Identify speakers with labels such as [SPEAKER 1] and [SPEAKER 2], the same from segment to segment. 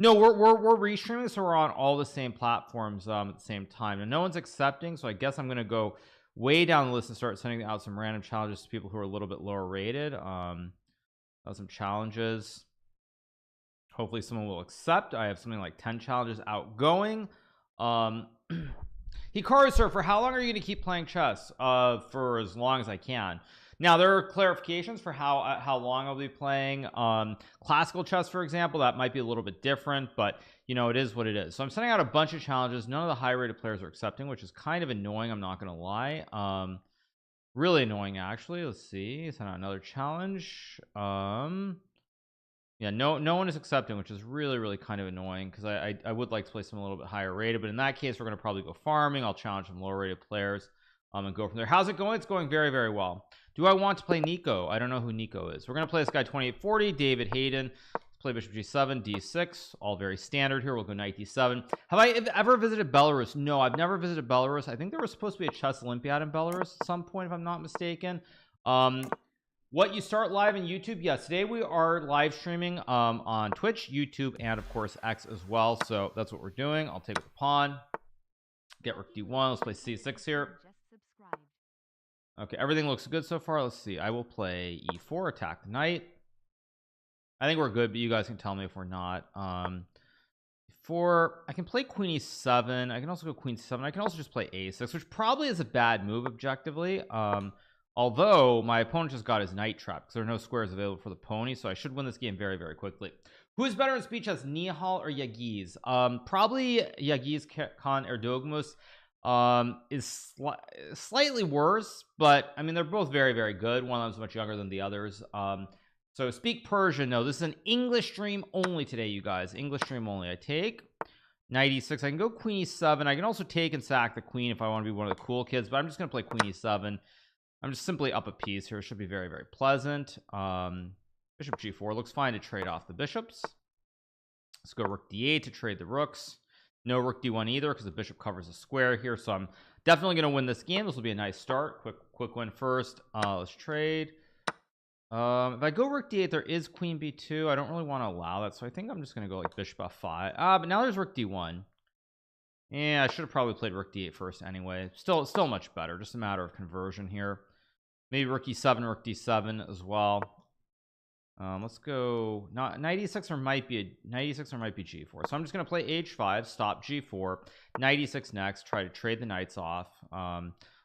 [SPEAKER 1] No, we're restreaming, so we're on all the same platforms at the same time, and no one's accepting. So I guess I'm gonna go way down the list and start sending out some random challenges to people who are a little bit lower rated. Some challenges. Hopefully someone will accept. I have something like 10 challenges outgoing. Hikaru, sir, for how long are you going to keep playing chess? For as long as I can. Now there are clarifications for how long I'll be playing classical chess, for example. That might be a little bit different, but you know, it is what it is. So I'm sending out a bunch of challenges. None of the high rated players are accepting, which is kind of annoying, I'm not gonna lie. Really annoying, actually. Let's see, send out another challenge. Yeah, no one is accepting, which is really kind of annoying, because I would like to play some a little bit higher rated, but in that case we're going to probably go farming. I'll challenge some lower rated players and go from there. How's it going? It's going very well. Do I want to play Nico? I don't know who Nico is. We're going to play this guy 2840 David Hayden. Let's play bishop g7 d6, all very standard here. We'll go knight d7. Have I ever visited Belarus? No, I've never visited Belarus. I think there was supposed to be a chess Olympiad in Belarus at some point, if I'm not mistaken. What, you start live in YouTube? Yes, today we are live streaming on Twitch, YouTube, and of course X as well. So that's what we're doing. I'll take the pawn, get rook d1. Let's play c6 here. Okay, everything looks good so far. Let's see. I will play e4, attack the knight. I think we're good, but you guys can tell me if we're not. E4, I can play queen e7. I can also go queen c7. I can also just play a6, which probably is a bad move objectively. Although my opponent just got his knight trapped because there are no squares available for the pony, so I should win this game very quickly. Who is better in speech, as Nihal or Yagiz? Probably Yagiz Khan Erdogmus is slightly worse, but I mean they're both very good. One of them's much younger than the others. So speak Persian. No, this is an English stream only today, you guys. English stream only. I take knight e6. I can go queen e7. I can also take and sack the queen if I want to be one of the cool kids, but I'm just gonna play queen e7. I'm just simply up a piece here. It should be very pleasant. Bishop g4 looks fine to trade off the bishops. Let's go rook d8 to trade the rooks. No rook d1 either, because the bishop covers a square here, so I'm definitely going to win this game. This will be a nice start. Quick win first. Let's trade. If I go rook d8, there is queen b2. I don't really want to allow that, so I think I'm just going to go like bishop f5. But now there's rook d1. Yeah, I should have probably played rook d8 first anyway. Still much better. Just a matter of conversion here. Maybe rook e7, rook d7 as well. Let's go knight e6, or might be g4. So I'm just going to play h5, stop g4, knight e6 next, try to trade the knights off.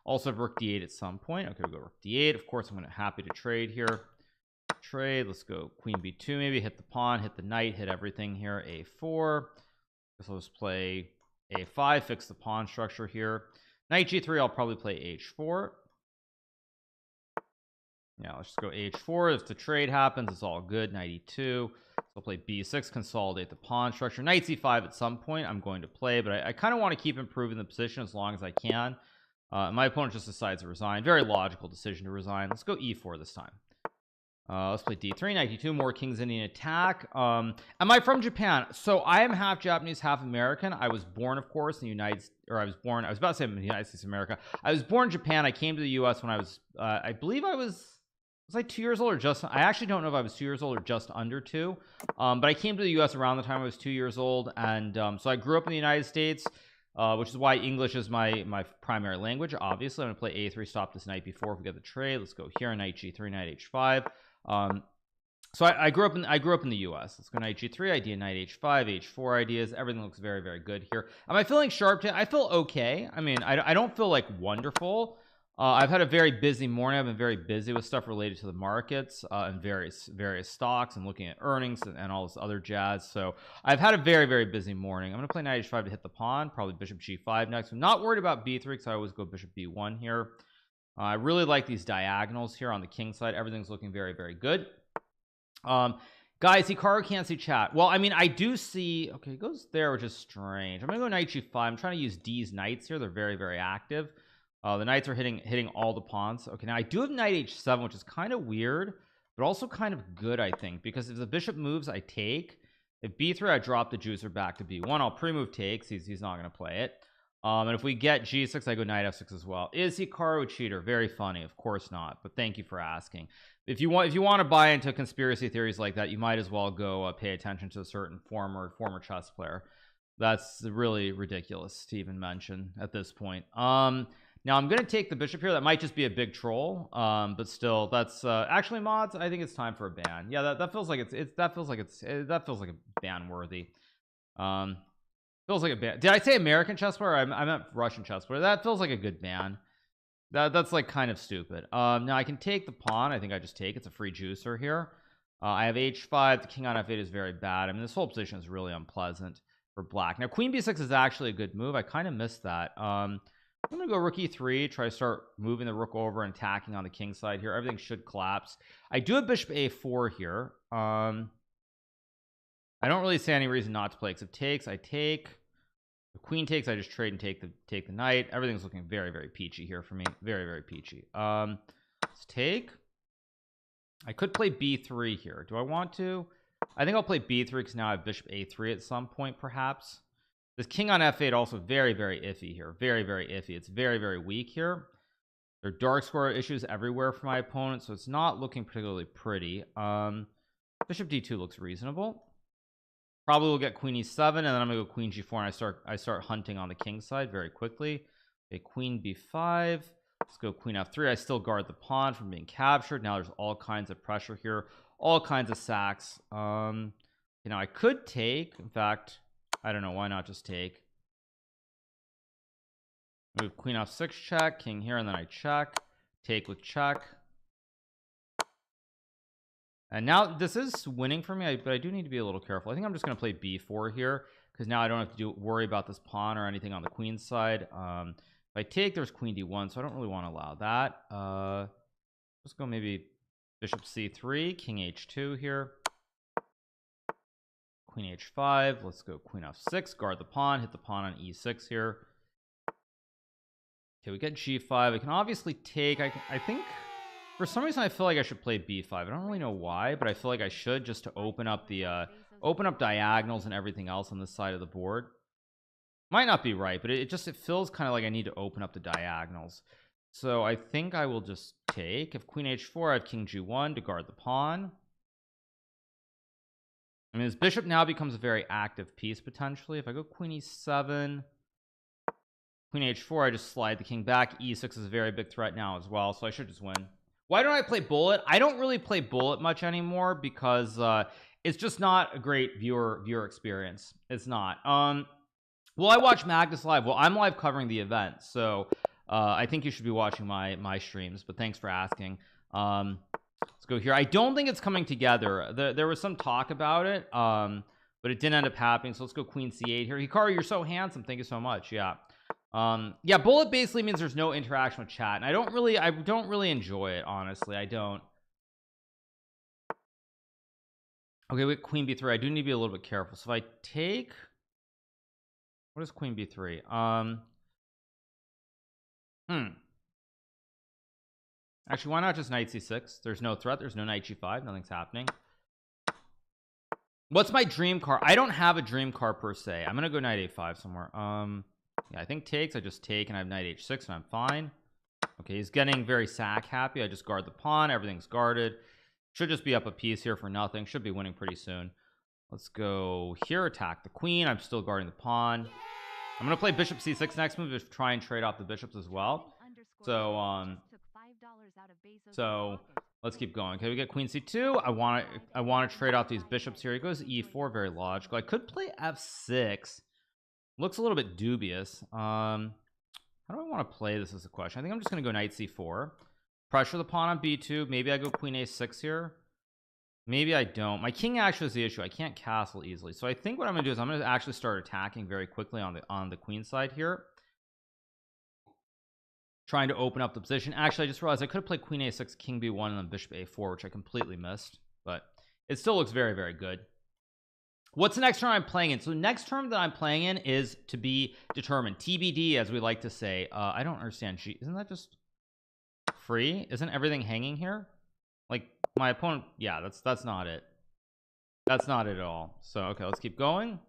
[SPEAKER 1] Also have rook d8 at some point. Okay, we'll go rook d8. Of course, I'm going to happy to trade here. Trade. Let's go queen b2, maybe hit the pawn, hit the knight, hit everything here. A4. Guess I'll just play a5, fix the pawn structure here. Knight g3, I'll probably play h4. Yeah, let's just go h4. If the trade happens, it's all good. Knight e2. So I'll play b6, consolidate the pawn structure. Knight c5 at some point I'm going to play, but I kind of want to keep improving the position as long as I can. My opponent just decides to resign. Very logical decision to resign. Let's go e4 this time. Let's play d3, knight d2, more King's Indian attack. Am I from Japan? So I am half Japanese, half American. I was born, of course, in the I was about to say in the United States of America. I was born in Japan. I came to the US when I was I believe I was I 2 years old, or just, I actually don't know if I was 2 years old or just under 2. But I came to the US around the time I was 2 years old, and so I grew up in the United States, which is why English is my primary language. Obviously I'm gonna play a3, stop this knight before if we get the trade. Let's go here, knight g3, knight h5. So I grew up in the US. Let's go knight g3 idea, knight h5, h4 ideas. Everything looks very good here. Am I feeling sharp today? I feel okay. I mean, I don't feel like wonderful. I've had a very busy morning. I've been very busy with stuff related to the markets and various stocks, and looking at earnings and all this other jazz. So I've had a very busy morning. I'm gonna play knight h5 to hit the pawn, probably bishop g5 next. I'm not worried about b3 because I always go bishop b1 here. I really like these diagonals here on the king side. Everything's looking very good. Guys, Hikaru can't see chat. Well, I mean, I do see. Okay, it goes there, which is strange. I'm gonna go knight g5. I'm trying to use D's knights here. They're very active. The knights are hitting all the pawns. Okay, now I do have knight h7, which is kind of weird, but also kind of good, I think, because if the bishop moves, I take. If b3, I drop the juicer back to b1. I'll pre-move takes. He's not going to play it. And if we get g6, I go knight f6 as well. Is Hikaru a cheater? Very funny. Of course not, but thank you for asking. If you want to buy into conspiracy theories like that, you might as well go pay attention to a certain former chess player. That's really ridiculous to even mention at this point. Now I'm gonna take the bishop here. That might just be a big troll, but still, that's actually, mods, I think it's time for a ban. Yeah, that feels like that feels like a ban worthy. Feels like a ban. Did I say American chess player? I meant Russian chess player. That feels like a good ban. That's like kind of stupid. Now I can take the pawn. I think I just take. It's a free juicer here. I have h5. The king on f8 is very bad. I mean, this whole position is really unpleasant for black. Now queen b6 is actually a good move. I kind of missed that. I'm gonna go rook e3, try to start moving the rook over and attacking on the king side here. Everything should collapse. I do have bishop a4 here. I don't really see any reason not to play, because if takes, I take. The queen takes, I just trade and take the knight. Everything's looking very, very peachy here for me. Very, very peachy. Let's take. I could play b3 here. Do I want to? I think I'll play b3 because now I have bishop a3 at some point, perhaps. This king on f8 also very, very iffy here. Very, very iffy. It's very, very weak here. There are dark square issues everywhere for my opponent, so it's not looking particularly pretty. Bishop d2 looks reasonable. Probably will get queen e7, and then I'm gonna go queen g4, and I start hunting on the king side very quickly. Okay, queen b5. Let's go queen f3. I still guard the pawn from being captured. Now there's all kinds of pressure here, all kinds of sacks. You know, I could take. In fact, I don't know, why not just take? Move queen f6 check, king here, and then I check. Take with check. And now this is winning for me, but I do need to be a little careful. I think I'm just going to play b4 here, because now I don't have to worry about this pawn or anything on the queen side. If I take, there's queen d1, so I don't really want to allow that. Let's go maybe bishop c3, king h2 here. Queen h5. Let's go queen f6, guard the pawn, hit the pawn on e6 here. Okay, we get g5. I can obviously take. I think for some reason I feel like I should play b5. I don't really know why, but I feel like I should, just to open up the diagonals and everything else on this side of the board. Might not be right, but it feels kind of like I need to open up the diagonals. So I think I will just take. If queen h4, I have king g1 to guard the pawn. I mean, this bishop now becomes a very active piece potentially. If I go queen e7, queen h4, I just slide the king back. e6 is a very big threat now as well, so I should just win. Why don't I play bullet? I don't really play bullet much anymore because it's just not a great viewer experience. It's not. Well, I watch Magnus live. Well, I'm live covering the event, so I think you should be watching my streams, but thanks for asking. Let's go here. I don't think it's coming together. There was some talk about it, but it didn't end up happening. So let's go queen c8 here. Hikaru, you're so handsome. Thank you so much. Yeah. Yeah, bullet basically means there's no interaction with chat, and I don't really enjoy it, honestly. I don't. Okay, with queen b3, I do need to be a little bit careful. So if I take, what is queen b3? Actually, why not just knight c6? There's no threat. There's no knight g5. Nothing's happening. What's my dream card? I don't have a dream card per se. I'm gonna go knight a5 somewhere. Yeah, I think takes. I just take, and I have knight h6, and I'm fine. Okay, he's getting very sack happy. I just guard the pawn. Everything's guarded. Should just be up a piece here for nothing. Should be winning pretty soon. Let's go here. Attack the queen. I'm still guarding the pawn. I'm gonna play bishop c6 next move, just try and trade off the bishops as well. So let's keep going. Okay, we get queen c2. I want to trade off these bishops here. He goes e4, very logical. I could play f6. Looks a little bit dubious. How do I want to play this is the question. I think I'm just gonna go knight c4, pressure the pawn on b2. Maybe I go queen a6 here. Maybe I don't. My king actually is the issue. I can't castle easily, so I think what I'm gonna do is I'm gonna actually start attacking very quickly on the queen side here, trying to open up the position. Actually, I just realized I could have played queen a6, king b1, and then bishop a4, which I completely missed, but it still looks very, very good. What's the next turn I'm playing in? So the next turn that I'm playing in is to be determined, TBD, as we like to say. I don't understand. Isn't that just free? Isn't everything hanging here? Like my opponent? Yeah, that's not it. That's not it at all. So okay, let's keep going.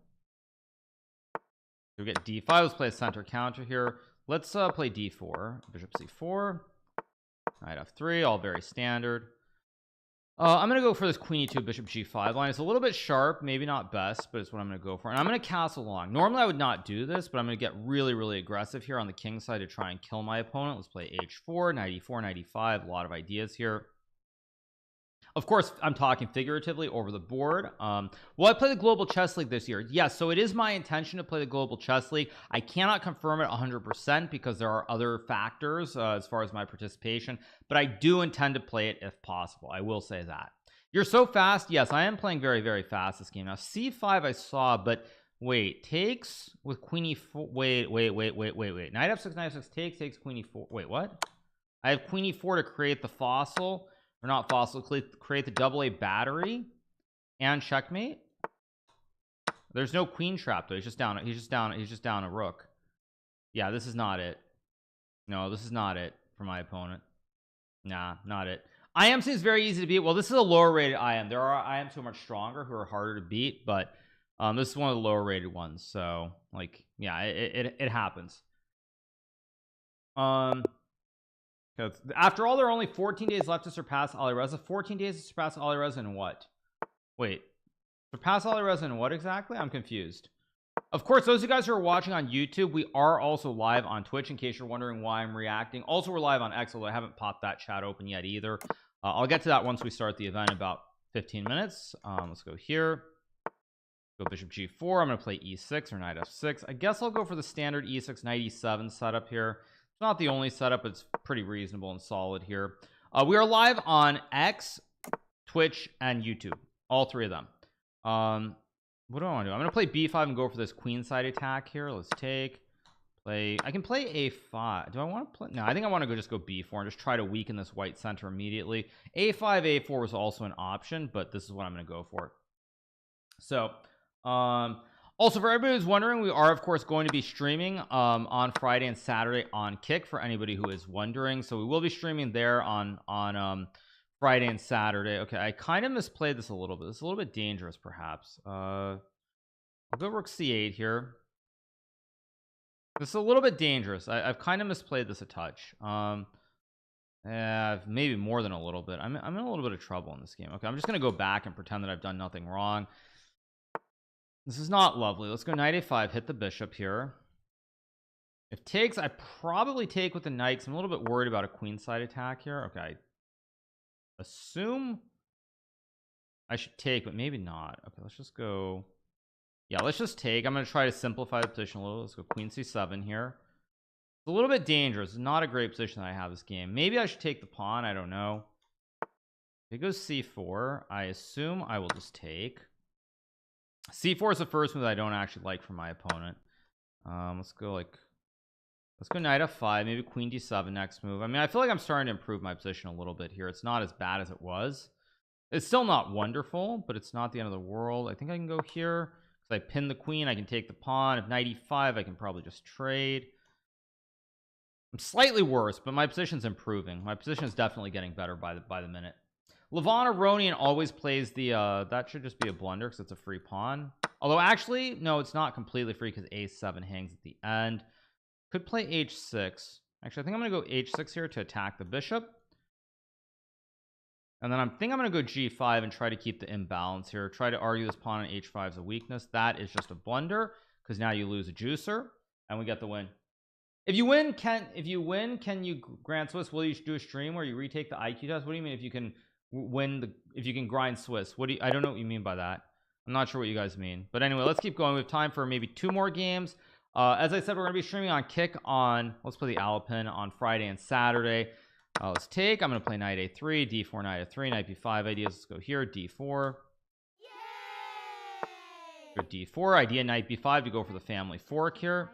[SPEAKER 1] we get d5. Let's play a center counter here. Let's play d4, bishop c4, knight f3, all very standard. I'm gonna go for this queen e2 bishop g5 line. It's a little bit sharp, maybe not best, but it's what I'm gonna go for. And I'm gonna castle long. Normally I would not do this, but I'm gonna get really aggressive here on the king side to try and kill my opponent. Let's play h4, knight e4, knight e5. A lot of ideas here. Of course, I'm talking figuratively over the board. Will I play the Global Chess League this year? Yes, so it is my intention to play the Global Chess League. I cannot confirm it 100% because there are other factors as far as my participation, but I do intend to play it if possible. I will say that. You're so fast. Yes, I am playing very fast this game. Now, c5 I saw, but wait, takes with queen e4. Wait. Knight f6, takes queen e4. Wait, what? I have queen e4 to create the fossil. Or not fossil, create the AA battery and checkmate. There's no queen trap though. He's just down a rook. Yeah, this is not it. No, this is not it for my opponent. Nah, not it. IM seems very easy to beat. Well, this is a lower rated IM. There are IMs who are much stronger, who are harder to beat, but this is one of the lower rated ones. So like, yeah, it happens. After all, there are only 14 days left to surpass Alireza. 14 days to surpass Alireza in what? Wait, surpass Alireza in what exactly? I'm confused. Of course, those of you guys who are watching on YouTube, we are also live on Twitch in case you're wondering why I'm reacting. Also, we're live on X, although I haven't popped that chat open yet either. I'll get to that once we start the event in about 15 minutes. Let's go here. Go bishop g4. I'm going to play e6 or knight f6. I guess I'll go for the standard e6 knight e7 setup here. It's not the only setup, but it's pretty reasonable and solid here. We are live on X, Twitch, and YouTube, all three of them. What do I want to do? I'm going to play b5 and go for this queenside attack here. Let's take play. I can play a5. Do I want to play? No, I think I want to just go b4 and just try to weaken this white center immediately. a5 a4 was also an option, but this is what I'm going to go for. So also, for everybody who's wondering, we are of course going to be streaming on Friday and Saturday on Kick, for anybody who is wondering. So we will be streaming there on Friday and Saturday. Okay, I kind of misplayed this a little bit. It's a little bit dangerous perhaps. I'll go rook c8 here. This is a little bit dangerous. I've kind of misplayed this a touch. Maybe more than a little bit. I'm in a little bit of trouble in this game. Okay, I'm just gonna go back and pretend that I've done nothing wrong. This is not lovely. Let's go knight a5, hit the bishop here. If takes, I probably take with the knight, because I'm a little bit worried about a queenside attack here. Okay, assume I should take, but maybe not. Okay, let's just go. Yeah, let's just take. I'm going to try to simplify the position a little. Let's go queen c7 here. It's a little bit dangerous. It's not a great position that I have this game. Maybe I should take the pawn. I don't know. If it goes c4, I assume I will just take. c4 is the first move that I don't actually like from my opponent. Let's go knight f5, maybe queen d7 next move. I mean, I feel like I'm starting to improve my position a little bit here. It's not as bad as it was. It's still not wonderful, but it's not the end of the world. I think I can go here because I pin the queen. I can take the pawn. If knight e5, I can probably just trade. I'm slightly worse, but my position's improving. My position is definitely getting better by the minute. Levon Aronian always plays the that should just be a blunder because it's a free pawn. Although actually no, it's not completely free because a7 hangs at the end. Could play h6. Actually, I think I'm gonna go h6 here to attack the bishop, and then I think I'm gonna go g5 and try to keep the imbalance here. Try to argue this pawn on h5 is a weakness. That is just a blunder because now you lose a juicer and we get the win. If you win, can you grant Swiss? Will you do a stream where you retake the IQ test? What do you mean if you can if you can grind Swiss? I don't know what you mean by that. I'm not sure what you guys mean, but anyway, let's keep going. We have time for maybe 2 more games. As I said, we're gonna be streaming on Kick on, let's play the Alpin on Friday and Saturday. Let's take. I'm gonna play knight a3, d4, knight a3, knight b5 ideas. Let's go here, d4. Go d4 idea, knight b5 to go for the family fork here.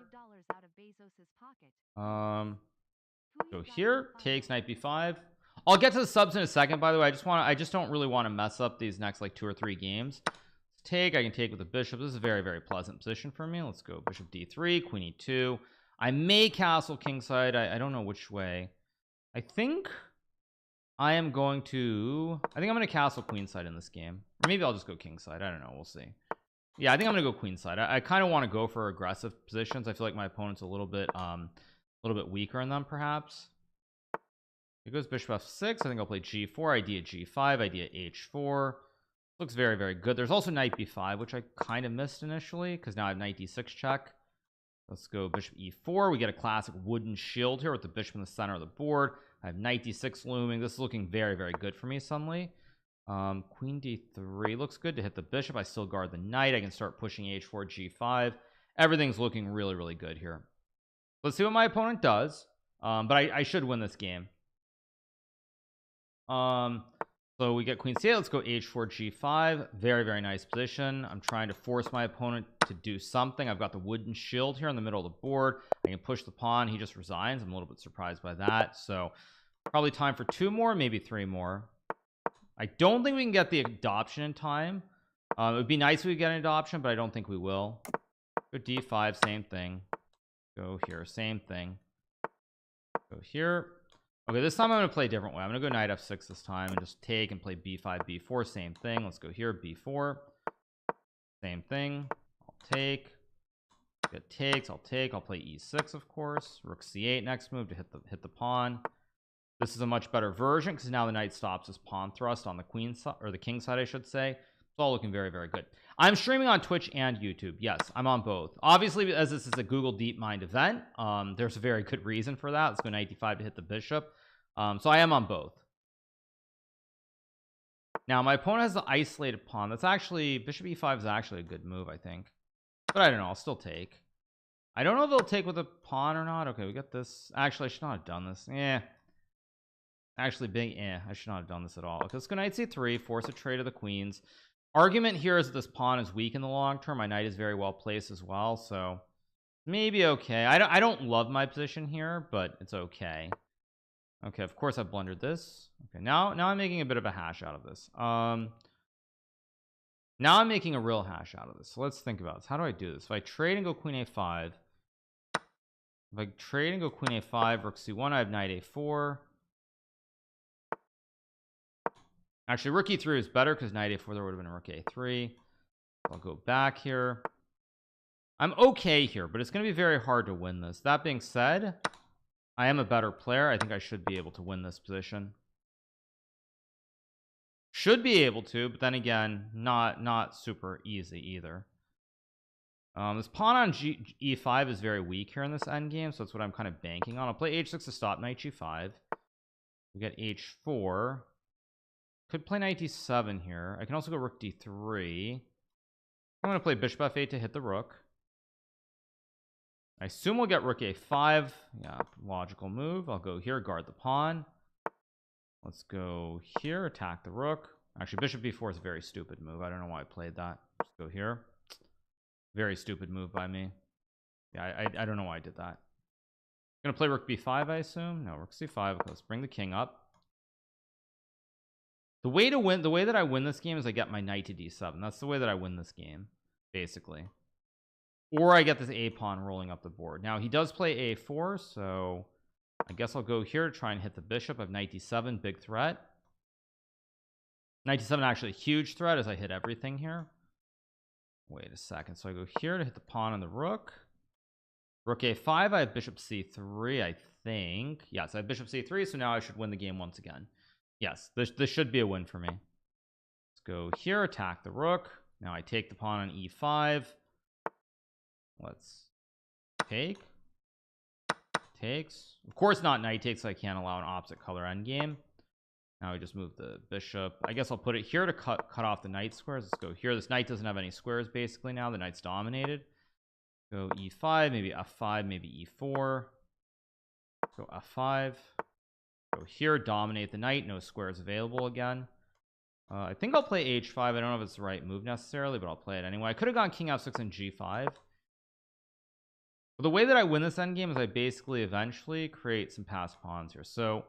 [SPEAKER 1] Go here, takes knight b5. I'll get to the subs in a second. By the way, I just don't really want to mess up these next like 2 or 3 games. Let's take. I can take with the bishop. This is a very pleasant position for me. Let's go bishop d3, queen e2. I may castle kingside. I don't know which way. I think I'm going to castle queenside in this game, or maybe I'll just go kingside. I don't know, we'll see. Yeah, I think I'm gonna go queenside. I kind of want to go for aggressive positions. I feel like my opponent's a little bit weaker in them perhaps. It goes bishop f6. I think I'll play g4, idea g5, idea h4. Looks very, very good. There's also knight b5, which I kind of missed initially because now I have knight d6 check. Let's go bishop e4. We get a classic wooden shield here with the bishop in the center of the board. I have knight d6 looming. This is looking very, very good for me suddenly. Queen d3 looks good to hit the bishop. I still guard the knight. I can start pushing h4, g5. Everything's looking really, really good here. Let's see what my opponent does. But I should win this game. So we get queen c8. Let's go h4, g5. Very, very nice position. I'm trying to force my opponent to do something. I've got the wooden shield here in the middle of the board. I can push the pawn. He just resigns. I'm a little bit surprised by that. So probably time for 2 more, maybe 3 more. I don't think we can get the adoption in time. It would be nice if we get an adoption, but I don't think we will. Go d5, same thing. Go here, same thing. Go here. Okay, this time I'm going to play a different way. I'm going to go knight f6 this time and just take and play b5, b4, same thing. Let's go here, b4. Same thing. I'll take. It takes. I'll take. I'll play e6, of course. Rook c8 next move to hit the pawn. This is a much better version because now the knight stops his pawn thrust on the queen side, or the king side I should say. It's all looking very, very good. I'm streaming on Twitch and YouTube. Yes, I'm on both. Obviously, as this is a Google DeepMind event, there's a very good reason for that. Let's go knight d5 to hit the bishop. So I am on both. Now my opponent has the isolated pawn. That's actually bishop e5 is actually a good move, I think. But I don't know. I'll still take. I don't know if they'll take with a pawn or not. Okay, we got this. Actually, I should not have done this. Yeah. Actually, I should not have done this at all. Okay, let's go knight c3, force a trade of the queens. Argument here is that this pawn is weak in the long term. My knight is very well placed as well, so maybe okay. I don't love my position here, but it's okay. Okay, of course I've blundered this. Okay, now I'm making a bit of a hash out of this. Now I'm making a real hash out of this. So let's think about this. How do I do this? If I trade and go queen a5, if I trade and go queen a5, rook c1, I have knight a4. Actually, rook e3 is better because knight a4 there would have been a rook a3. I'll go back here. I'm okay here, but it's going to be very hard to win this. That being said, I am a better player. I think I should be able to win this position. Should be able to, but then again, not super easy either. This pawn on e5 is very weak here in this endgame, so that's what I'm kind of banking on. I'll play h6 to stop knight g5. We get h4. Could play knight d7 here. I can also go rook d3. I'm going to play bishop f8 to hit the rook. I assume we'll get rook a5. Yeah, logical move. I'll go here, guard the pawn. Let's go here, attack the rook. Actually, bishop b4 is a very stupid move. I don't know why I played that. Just go here. Very stupid move by me. Yeah, I don't know why I did that. I'm going to play rook b5, I assume. No, rook c5. Let's bring the king up. The way that I win this game is I get my knight to d7. That's the way that I win this game, basically. Or I get this a pawn rolling up the board. Now he does play a4, so I guess I'll go here to try and hit the bishop. I have knight d7, big threat. Knight d7 actually a huge threat as I hit everything here. Wait a second. So I go here to hit the pawn and the rook. Rook a5. I have bishop c3, I think. Yes, I have bishop c3, so now I should win the game once again. Yes, this should be a win for me. Let's go here, attack the rook. Now I take the pawn on e5. Let's take. Takes. Of course not knight takes, so I can't allow an opposite color endgame. Now we just move the bishop. I guess I'll put it here to cut off the knight squares. Let's go here. This knight doesn't have any squares basically now. The knight's dominated. Go e5, maybe f5, maybe e4. Go f5. Go here, dominate the knight. No squares available again. I think I'll play h5. I don't know if it's the right move necessarily, but I'll play it anyway. I could have gone king f6 and g5. But the way that I win this endgame is I basically eventually create some passed pawns here. So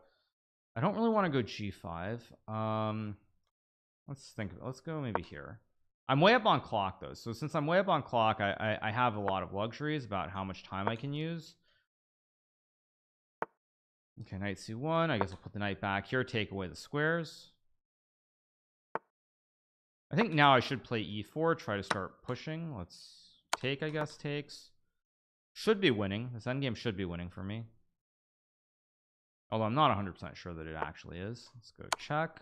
[SPEAKER 1] I don't really want to go g5. Let's think of it. Let's go maybe here. I'm way up on clock though. So since I'm way up on clock, I have a lot of luxuries about how much time I can use. Okay, knight c1. I guess I'll put the knight back here, take away the squares. I think now I should play e4, try to start pushing. Let's take, I guess. Takes should be winning. This endgame should be winning for me, although I'm not 100% sure that it actually is. Let's go check.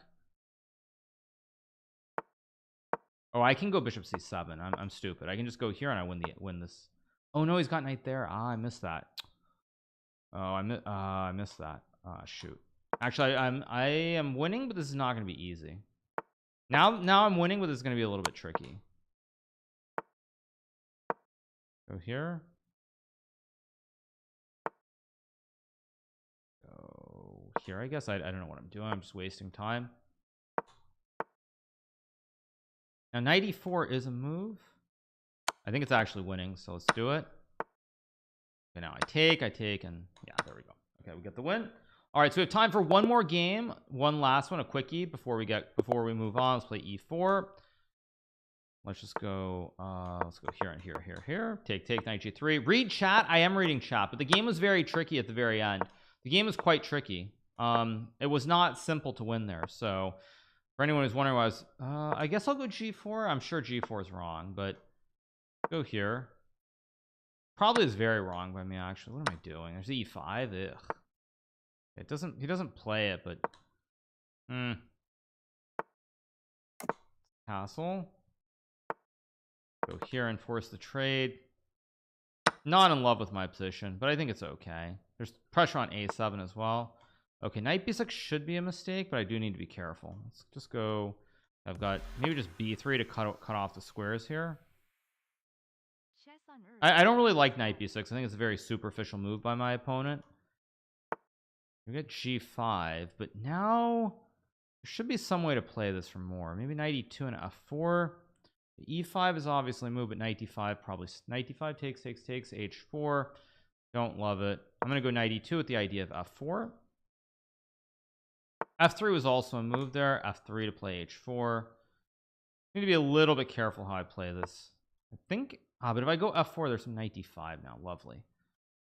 [SPEAKER 1] Oh, I can go bishop c7. I'm stupid. I can just go here and I win this. Oh no, he's got knight there. Ah, I missed that. Oh, I missed that. Shoot. Actually, I am winning, but this is not going to be easy. Now I'm winning, but this is going to be a little bit tricky. Go here. Go here, I guess. I don't know what I'm doing. I'm just wasting time. Now knight e4 is a move. I think it's actually winning, so let's do it. Okay, now I take, and yeah, there we go. Okay, we get the win. All right, so we have time for one more game, one last one, a quickie before we move on. Let's play e4. Let's just go let's go here and here. Take knight g3. Read chat. I am reading chat, but the game was very tricky at the very end. The game was quite tricky. It was not simple to win there. So for anyone who's wondering, I guess I'll go g4. I'm sure g4 is wrong, but go here. Probably is very wrong by me, actually. What am I doing? There's e5. Ugh. It doesn't, he doesn't play it, but castle. Go here and force the trade. Not in love with my position, but I think it's okay. There's pressure on a7 as well. Okay, knight b6 should be a mistake, but I do need to be careful. Let's just go. I've got maybe just b3 to cut off the squares here. I don't really like knight b6. I think it's a very superficial move by my opponent. We get g5, but now there should be some way to play this for more. Maybe knight e2 and f4. The e5 is obviously a move, but knight d5 probably. Knight d5 takes h4. Don't love it. I'm gonna go knight e2 with the idea of f4. f3 was also a move there. f3 to play h4. Need to be a little bit careful how I play this. I think but if I go f4, there's some knight d5 now. Lovely.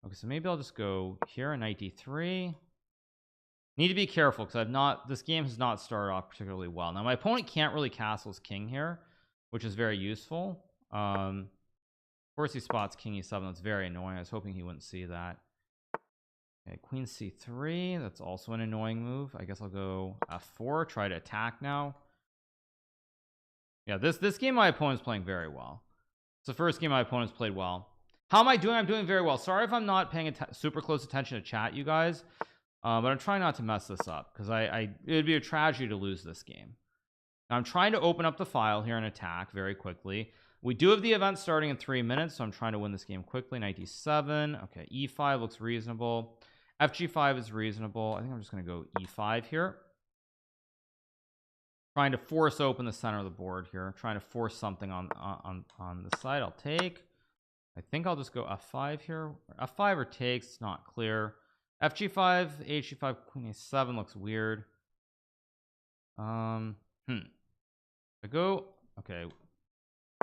[SPEAKER 1] Okay, so maybe I'll just go here and knight d3. Need to be careful because this game has not started off particularly well. Now my opponent can't really castle his king here, which is very useful. Of course he spots king e7. That's very annoying. I was hoping he wouldn't see that. Okay, queen c3. That's also an annoying move. I guess I'll go f4, try to attack now. Yeah, this game my opponent's playing very well. It's the first game my opponent's played well. How am I doing? I'm doing very well. Sorry if I'm not paying super close attention to chat, you guys. But I'm trying not to mess this up because it would be a tragedy to lose this game. Now I'm trying to open up the file here and attack very quickly. We do have the event starting in 3 minutes, so I'm trying to win this game quickly. Knight d7. Okay, e5 looks reasonable. fg5 is reasonable. I think I'm just going to go e5 here. Trying to force open the center of the board here. Trying to force something on the side. I'll take. I think I'll just go f5 here. f5 or takes. It's not clear. fg5, h5, queen a7 looks weird. I go. Okay.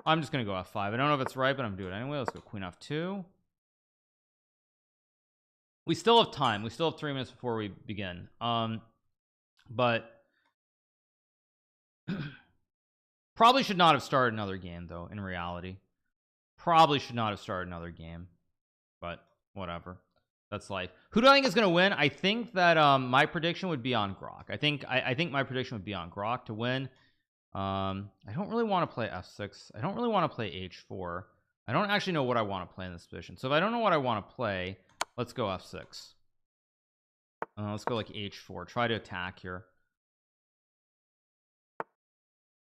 [SPEAKER 1] I'm just gonna go f5. I don't know if it's right, but I'm doing it anyway. Let's go queen f2. We still have time. We still have 3 minutes before we begin. But probably should not have started another game though. In reality, probably should not have started another game. But whatever. That's life. Who do I think is going to win? I think that my prediction would be on Grock. I think my prediction would be on Grock to win. I don't really want to play f6. I don't really want to play h4. I don't actually know what I want to play in this position. So if I don't know what I want to play, let's go f6. Let's go like h4. Try to attack here.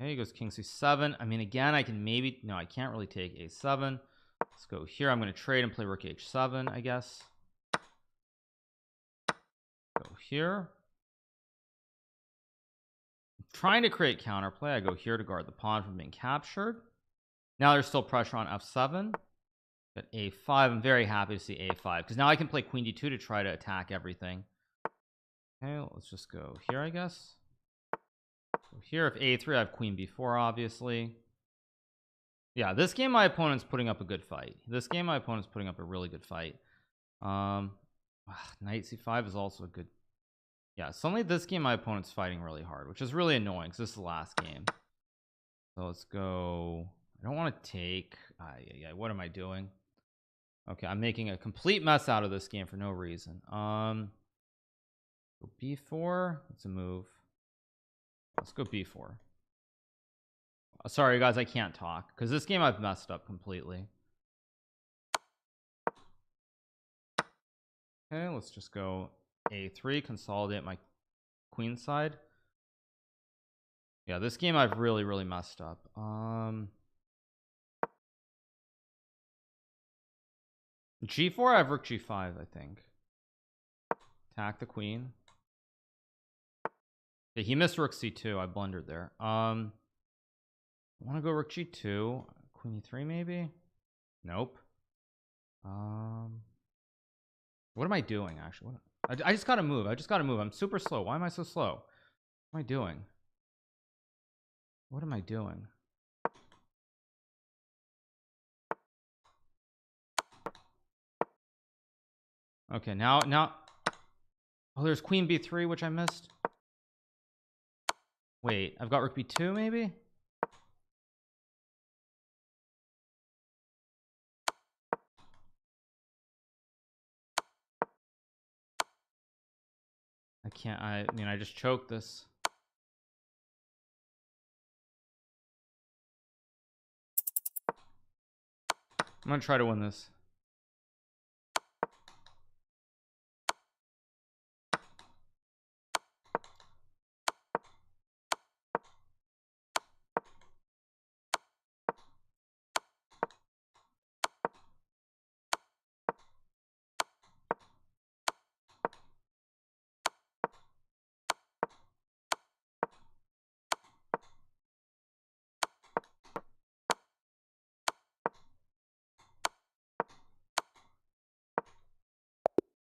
[SPEAKER 1] Okay, he goes king c7. I mean, again, I can maybe no, I can't really take a7. Let's go here. I'm going to trade and play rook h7, I guess. Go here. I'm trying to create counterplay. I go here to guard the pawn from being captured. Now there's still pressure on f7. Got a5. I'm very happy to see a5 because now I can play queen d2 to try to attack everything. Okay, let's just go here, I guess. So here, if a3, I have queen b4, obviously. Yeah, this game my opponent's putting up a good fight. This game my opponent's putting up a really good fight. Knight c5 is also a good. Yeah, suddenly this game my opponent's fighting really hard, which is really annoying because this is the last game. So let's go. I don't want to take what am I doing? Okay, I'm making a complete mess out of this game for no reason. Go b4. That's a move. Let's go b4. Sorry guys, I can't talk because this game I've messed up completely. Okay, let's just go a3, consolidate my queen side. Yeah, this game I've really messed up. g4, I have rook g5, I think. Attack the queen. Yeah, he missed rook c2. I blundered there. I want to go rook g2, queen e3 maybe. Nope. What am I doing actually? I just gotta move. I'm super slow. Why am I so slow? What am I doing? What am I doing? Okay, now oh, there's queen b3, which I missed. Wait, I've got rook b2 maybe. I can't. I mean, I just choked this. I'm gonna try to win this.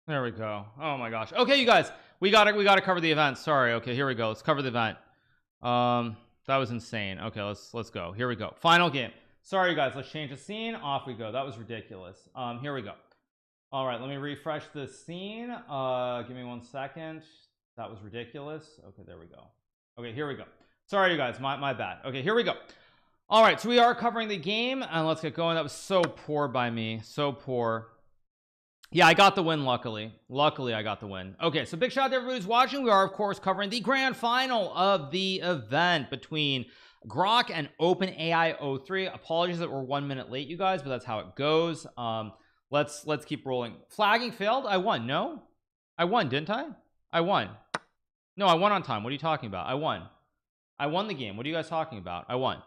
[SPEAKER 1] There we go. Oh my gosh. Okay, you guys, we gotta cover the event. Sorry. Okay, here we go. Let's cover the event. That was insane. Okay, let's go. Here we go. Final game. Sorry, you guys. Let's change the scene. Off we go. That was ridiculous. Here we go. All right, let me refresh this scene. Give me 1 second. That was ridiculous. Okay, there we go. Okay, here we go. Sorry, you guys. My bad. Okay, here we go. All right, so we are covering the game, and let's get going. That was so poor by me. So poor. Yeah, I got the win. Luckily I got the win. Okay, so big shout out to everybody who's watching. We are of course covering the grand final of the event between Grock and OpenAI 03. Apologies that we're 1 minute late, you guys, but that's how it goes. Let's keep rolling. Flagging failed. I won. No, I won, didn't I won. No, I won on time. What are you talking about? I won the game. What are you guys talking about? I won.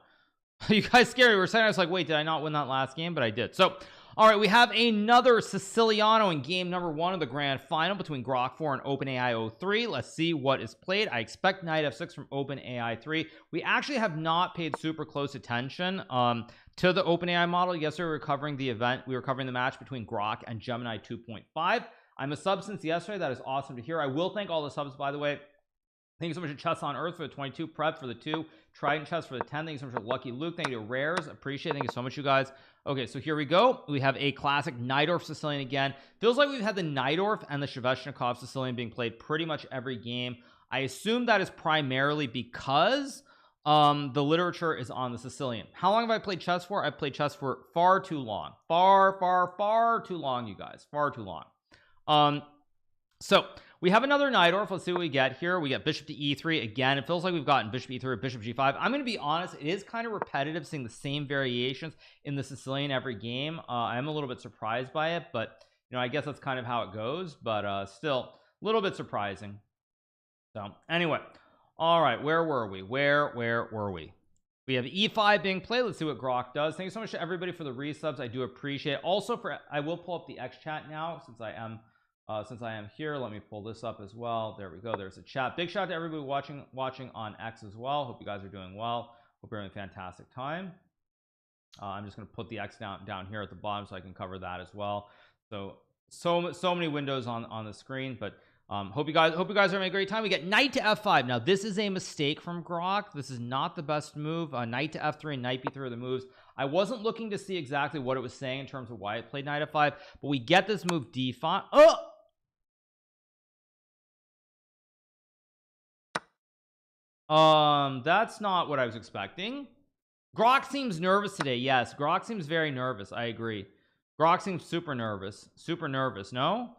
[SPEAKER 1] You guys scary. We were saying, I was like, wait, did I not win that last game? But I did. So all right, we have another Siciliano in game number 1 of the grand final between Grock 4 and OpenAI 03. Let's see what is played. I expect knight f6 from OpenAI 3. We actually have not paid super close attention to the OpenAI model. Yesterday we were covering the event. We were covering the match between Grock and Gemini 2.5. I'm a sub since yesterday. That is awesome to hear. I will thank all the subs, by the way. Thank you so much to Chess on Earth for the 22, Prep for the 2, Trident Chess for the 10. Thank you so much to Lucky Luke. Thank you to Rares. Appreciate it. Thank you so much, you guys. Okay, so here we go. We have a classic Najdorf Sicilian again. Feels like we've had the Najdorf and the Sveshnikov Sicilian being played pretty much every game. I assume that is primarily because the literature is on the Sicilian. How long have I played chess for? I've played chess for far too long. Far too long, you guys. Far too long. So we have another Najdorf. Let's see what we get here. We get bishop to e3 again. It feels like we've gotten bishop e3 or bishop g5. I'm going to be honest, it is kind of repetitive seeing the same variations in the Sicilian every game. I am a little bit surprised by it, but you know, I guess that's kind of how it goes, but still a little bit surprising. So anyway, all right, where were we? Where were we? We have e5 being played. Let's see what Grock does. Thank you so much to everybody for the resubs. I do appreciate it. Also, I will pull up the X chat now since I am here. Let me pull this up as well. There we go. There's a chat. Big shout out to everybody watching on X as well. Hope you guys are doing well. Hope you're having a fantastic time. I'm just going to put the X down here at the bottom so I can cover that as well. So many windows on the screen, but hope you guys are having a great time. We get knight to f5. Now this is a mistake from Grock. This is not the best move. Knight to f3 and knight b3 are the moves. I wasn't looking to see exactly what it was saying in terms of why it played knight f5, but we get this move d5. That's not what I was expecting. Grock seems nervous today. Yes, Grock seems very nervous. I agree. Grock seems super nervous. Super nervous. No?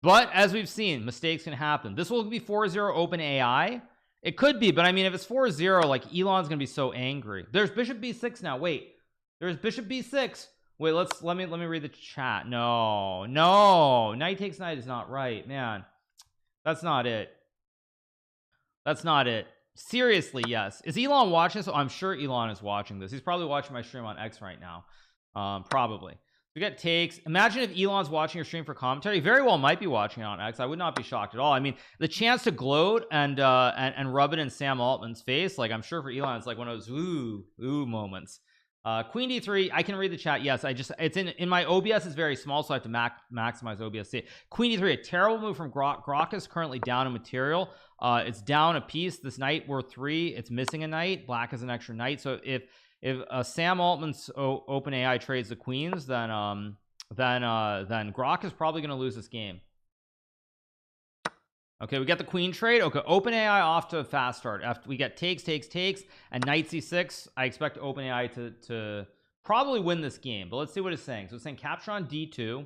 [SPEAKER 1] But as we've seen, mistakes can happen. This will be 4-0 OpenAI. It could be, but I mean, if it's 4-0, like Elon's gonna be so angry. There's bishop b6 now. Wait, there's bishop b6. Wait, let me read the chat. No, knight takes knight is not right, man. That's not it. That's not it. Seriously, yes. Is Elon watching this? Oh, I'm sure Elon is watching this. He's probably watching my stream on X right now. Probably. We got takes. Imagine if Elon's watching your stream for commentary. Very well might be watching it on X. I would not be shocked at all. I mean, the chance to gloat and rub it in Sam Altman's face, like I'm sure for Elon, it's like one of those ooh moments. Queen d3. I can read the chat. Yes, it's in my OBS is very small, so I have to maximize OBS. Queen d3, a terrible move from Grock. Grock is currently down in material. It's down a piece. This knight worth 3. It's missing a knight. Black has an extra knight. So if Sam Altman's OpenAI trades the queens, then Grock is probably going to lose this game. Okay, we got the queen trade. Okay, OpenAI off to a fast start. After we get takes, and knight c6, I expect OpenAI to probably win this game. But let's see what it's saying. So it's saying capture on d2.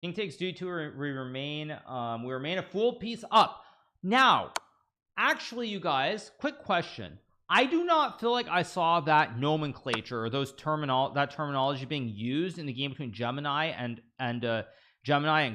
[SPEAKER 1] King takes d2. We remain a full piece up. Now, actually, you guys, quick question. I do not feel like I saw that nomenclature or that terminology being used in the game between Gemini and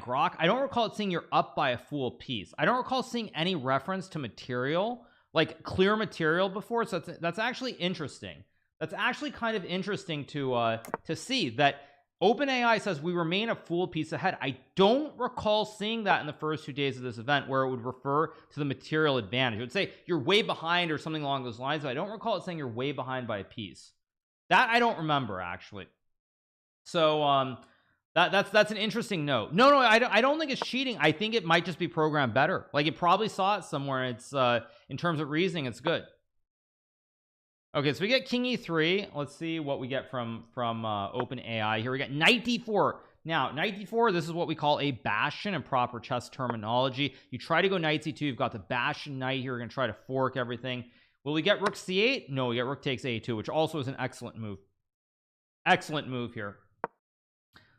[SPEAKER 1] Grock. I don't recall it saying you're up by a full piece. I don't recall seeing any reference to material, like clear material before. So that's actually interesting. That's actually kind of interesting to see that OpenAI says we remain a full piece ahead. I don't recall seeing that in the first 2 days of this event where it would refer to the material advantage. It would say you're way behind or something along those lines, but I don't recall it saying you're way behind by a piece. That I don't remember actually. So that's an interesting note. No, I don't think it's cheating. I think it might just be programmed better. Like it probably saw it somewhere. And it's in terms of reasoning, it's good. Okay, so we get king e3. Let's see what we get from OpenAI here. We got knight d4. Now knight d4, this is what we call a bastion in proper chess terminology. You try to go knight c2. You've got the bastion knight here. We're gonna try to fork everything. Will we get rook c8? No, we get rook takes a2, which also is an excellent move. Excellent move here.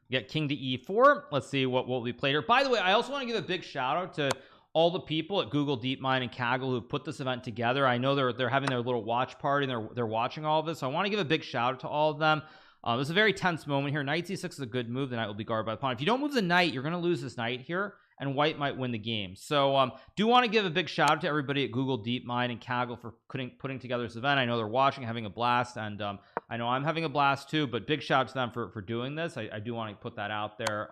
[SPEAKER 1] We get king to e4. Let's see what we played here. By the way, I also want to give a big shout out to all the people at Google DeepMind and Kaggle who put this event together. I know they're having their little watch party and they're watching all of this. So I want to give a big shout out to all of them. This is a very tense moment here. Knight c6 is a good move. The knight will be guarded by the pawn. If you don't move the knight, you're going to lose this knight here, and white might win the game. So do want to give a big shout out to everybody at Google DeepMind and Kaggle for putting together this event. I know they're watching, having a blast, and I know I'm having a blast too, but big shout out to them for doing this. I do want to put that out there.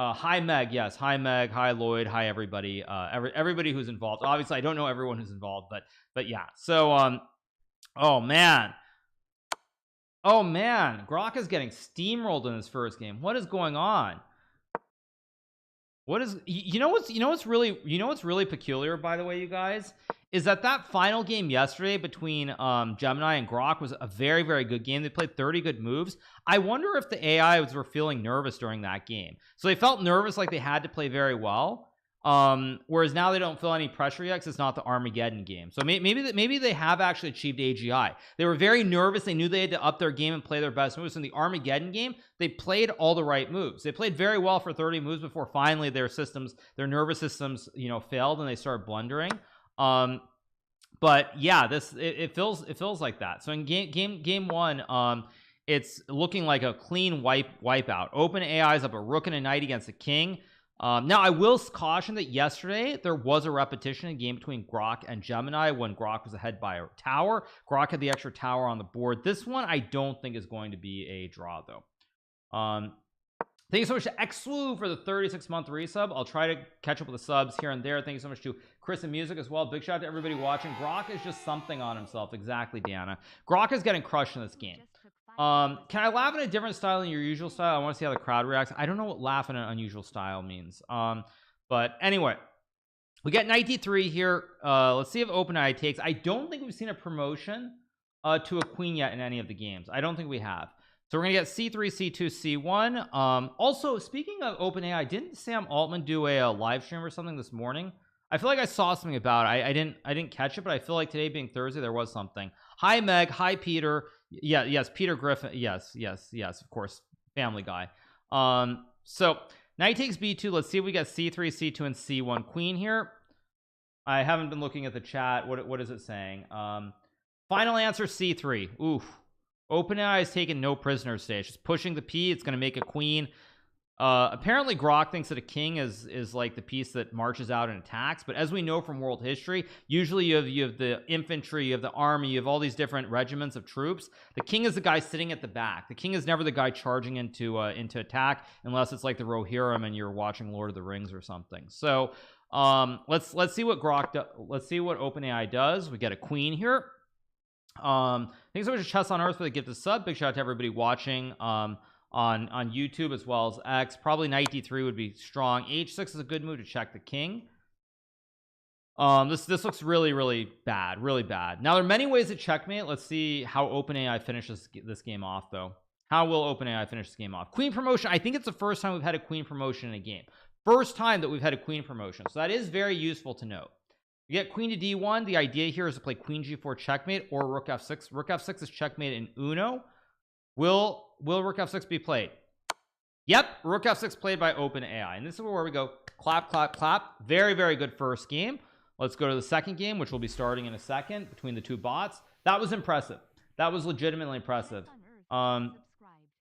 [SPEAKER 1] Hi Meg, yes, hi Meg, hi Lloyd, hi everybody, everybody who's involved. Obviously I don't know everyone who's involved, but yeah. So oh man, Grock is getting steamrolled in his first game. What is going on? What is what's really peculiar, by the way, you guys, is that final game yesterday between Gemini and Grock was a very, very good game. They played 30 good moves. I wonder if the AIs were feeling nervous during that game. So they felt nervous, like they had to play very well. Whereas now they don't feel any pressure yet because it's not the Armageddon game. So maybe they have actually achieved AGI. They were very nervous. They knew they had to up their game and play their best moves. In the Armageddon game, they played all the right moves. They played very well for 30 moves before finally their nervous systems, failed and they started blundering. But yeah, it feels like that. So in game one, it's looking like a clean wipeout. OpenAI is up a rook and a knight against a king. Now I will caution that yesterday there was a repetition in game between Grock and Gemini when Grock was ahead by a tower. Grock had the extra tower on the board. This one I don't think is going to be a draw though. Thank you so much to Xwoo for the 36-month resub. I'll try to catch up with the subs here and there. Thank you so much to Chris and Music as well. Big shout out to everybody watching. Grock is just something on himself. Exactly, Deanna. Grock is getting crushed in this game. Can I laugh in a different style than your usual style? I want to see how the crowd reacts. I don't know what laugh in an unusual style means. But anyway, we got knight d3 here. Let's see if OpenAI takes. I don't think we've seen a promotion to a queen yet in any of the games. I don't think we have. So we're gonna get c3, c2, c1. Also, speaking of OpenAI, didn't Sam Altman do a live stream or something this morning I feel like I saw something about it. I didn't catch it, but I feel like today being Thursday there was something. Hi Meg, hi Peter. Yeah, yes, Peter Griffin. Yes, of course, Family Guy. So knight takes b2. Let's see if we get c3, c2, and c1 queen here. I haven't been looking at the chat. What is it saying? Final answer c3. Oof. OpenAI has taken no prisoners today. It's just pushing the p. It's going to make a queen. Apparently Grock thinks that a king is like the piece that marches out and attacks, but as we know from world history, usually you have the infantry, you have the army, you have all these different regiments of troops. The king is the guy sitting at the back. The king is never the guy charging into attack, unless it's like the Rohirrim and you're watching Lord of the Rings or something. So let's see what let's see what OpenAI does. We get a queen here. Thanks so much to Chess on Earth for the gift of sub. Big shout out to everybody watching on YouTube as well as X. Probably knight d3 would be strong. h6 is a good move to check the king. This looks really bad, really bad. Now there are many ways to checkmate. Let's see how OpenAI finishes this game off though. How will OpenAI finish this game off? Queen promotion. I think it's the first time we've had a queen promotion in a game. First time that we've had a queen promotion, so that is very useful to note. You get queen to d1. The idea here is to play queen g4 checkmate or rook f6. Rook f6 is checkmate in Uno. Will rook f6 be played? Yep, rook f6 played by OpenAI, and this is where we go clap clap clap. Very good first game. Let's go to the second game, which will be starting in a second between the two bots. That was impressive. That was legitimately impressive.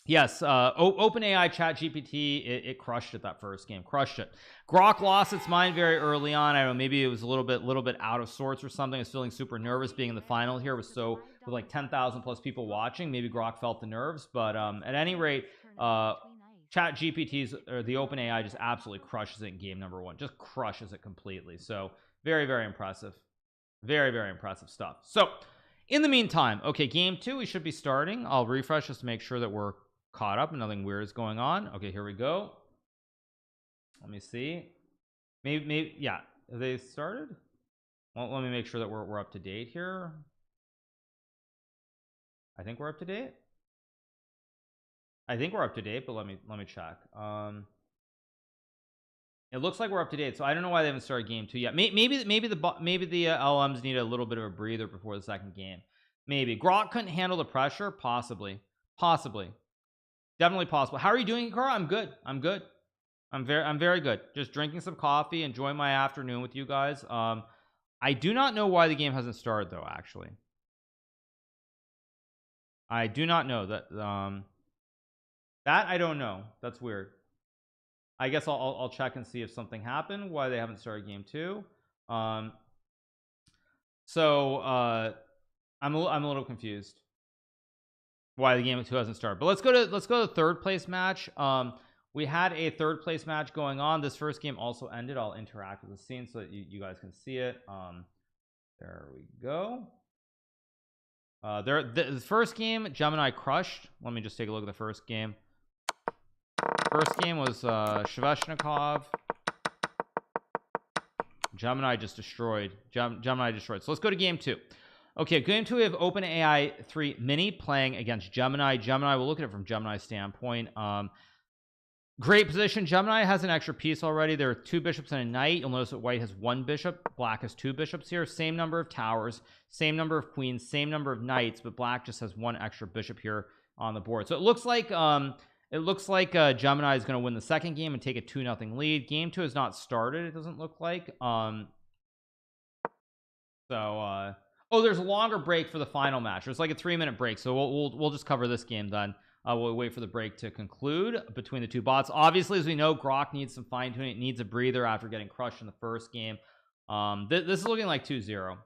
[SPEAKER 1] Yes, OpenAI ChatGPT, it crushed it that first game, crushed it. Grock lost its mind very early on. I don't know, maybe it was a little bit out of sorts or something. I was feeling super nervous being in the final here with like 10,000 plus people watching. Maybe Grock felt the nerves, but at any rate, ChatGPT's or the OpenAI just absolutely crushes it in game number one, just crushes it completely. So very impressive, very impressive stuff. So in the meantime, okay, game two we should be starting. I'll refresh just to make sure that we're caught up and nothing weird is going on. Okay, here we go. Let me see. Maybe yeah, have they started? Well, let me make sure that we're up to date here. I think we're up to date. But let me check. It looks like we're up to date, so I don't know why they haven't started game two yet. Maybe the LMs need a little bit of a breather before the second game. Maybe Grock couldn't handle the pressure. Possibly definitely possible. How are you doing, Hikaru? I'm good. I'm very good. Just drinking some coffee, enjoying my afternoon with you guys. I do not know why the game hasn't started though. Actually, I do not know that. That I don't know. That's weird. I guess I'll check and see if something happened. Why they haven't started game two. I'm a little confused why the game two hasn't started. But let's go to the third place match. We had a third place match going on. This first game also ended. I'll interact with the scene so that you guys can see it. There we go. The first game Gemini crushed. Let me just take a look at the first game. First game was Shveshnikov. Gemini just destroyed. Gemini destroyed. So let's go to game two. Okay, game two we have OpenAI 3 Mini playing against Gemini. We'll look at it from Gemini's standpoint. Great position. Gemini has an extra piece already. There are 2 bishops and a knight. You'll notice that white has 1 bishop, black has 2 bishops here. Same number of towers, same number of queens, same number of knights, but black just has 1 extra bishop here on the board. So it looks like Gemini is going to win the second game and take a 2-0 lead. Game 2 has not started, it doesn't look like. Oh, there's a longer break for the final match. There's like a 3-minute break, so we'll just cover this game then. We'll wait for the break to conclude between the two bots. Obviously, as we know, Grock needs some fine-tuning. It needs a breather after getting crushed in the first game. This is looking like 2-0.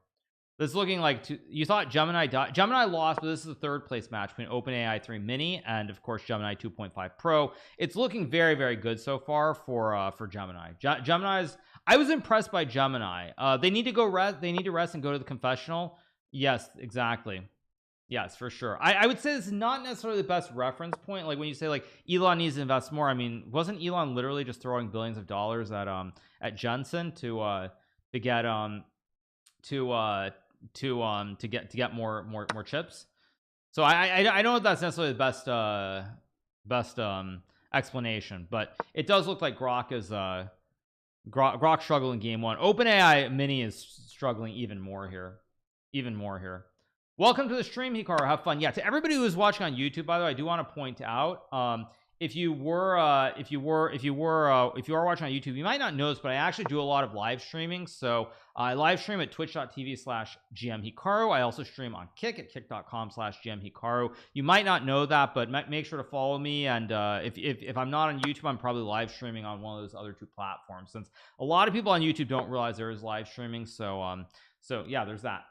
[SPEAKER 1] This is looking like you thought Gemini died. Gemini lost, but this is the third place match between OpenAI 3 Mini and of course Gemini 2.5 Pro. It's looking very good so far for Gemini. Gemini's, I was impressed by Gemini. They need to go rest. They need to rest and go to the confessional. Yes, exactly. Yes, for sure. I would say this is not necessarily the best reference point. Like when you say like Elon needs to invest more. I mean, wasn't Elon literally just throwing billions of dollars at Jensen to get more chips? So I don't know if that's necessarily the best explanation, but it does look like Grock Grock struggled in game 1. OpenAI mini is struggling even more here. Welcome to the stream, Hikaru. Have fun. Yeah, to everybody who is watching on YouTube, by the way, I do want to point out, if you are watching on YouTube, you might not notice, but I actually do a lot of live streaming. So I live stream at twitch.tv/GMHikaru. I also stream on Kick at kick.com/GMHikaru. You might not know that, but make sure to follow me. And if I'm not on YouTube, I'm probably live streaming on one of those other 2 platforms, since a lot of people on YouTube don't realize there is live streaming. So yeah, there's that.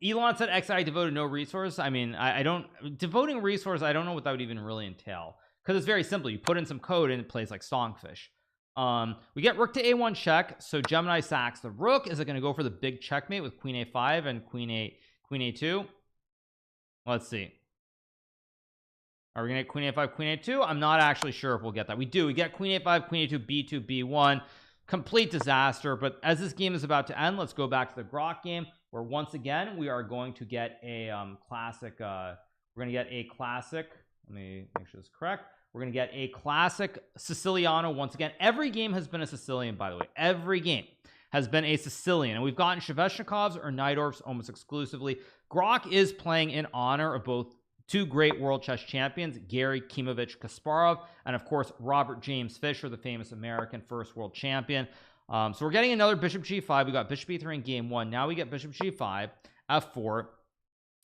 [SPEAKER 1] Elon said XI devoted no resource. I mean, I don't, devoting resource, I don't know what that would even really entail, because it's very simple. You put in some code and it plays like Stonefish. We get rook to a1 check, so Gemini sacks the rook. Is it going to go for the big checkmate with queen a5 and queen a2? Let's see. Are we gonna get queen a5 queen a2? I'm not actually sure if we'll get that. We get queen a5 queen a2 b2 b1. Complete disaster. But as this game is about to end, let's go back to the Grock game, where once again we are going to get a classic. We're going to get a classic. Let me make sure this is correct. We're going to get a classic Siciliano once again. Every game has been a Sicilian, by the way. Every game has been a Sicilian, and we've gotten Shevchnikovs or Najdorfs almost exclusively. Grock is playing in honor of both 2 great world chess champions, Garry Kimovich Kasparov, and of course Robert James Fischer, the famous American first world champion. So we're getting another bishop g5. We got bishop e3 in game 1. Now we get bishop g5, f4.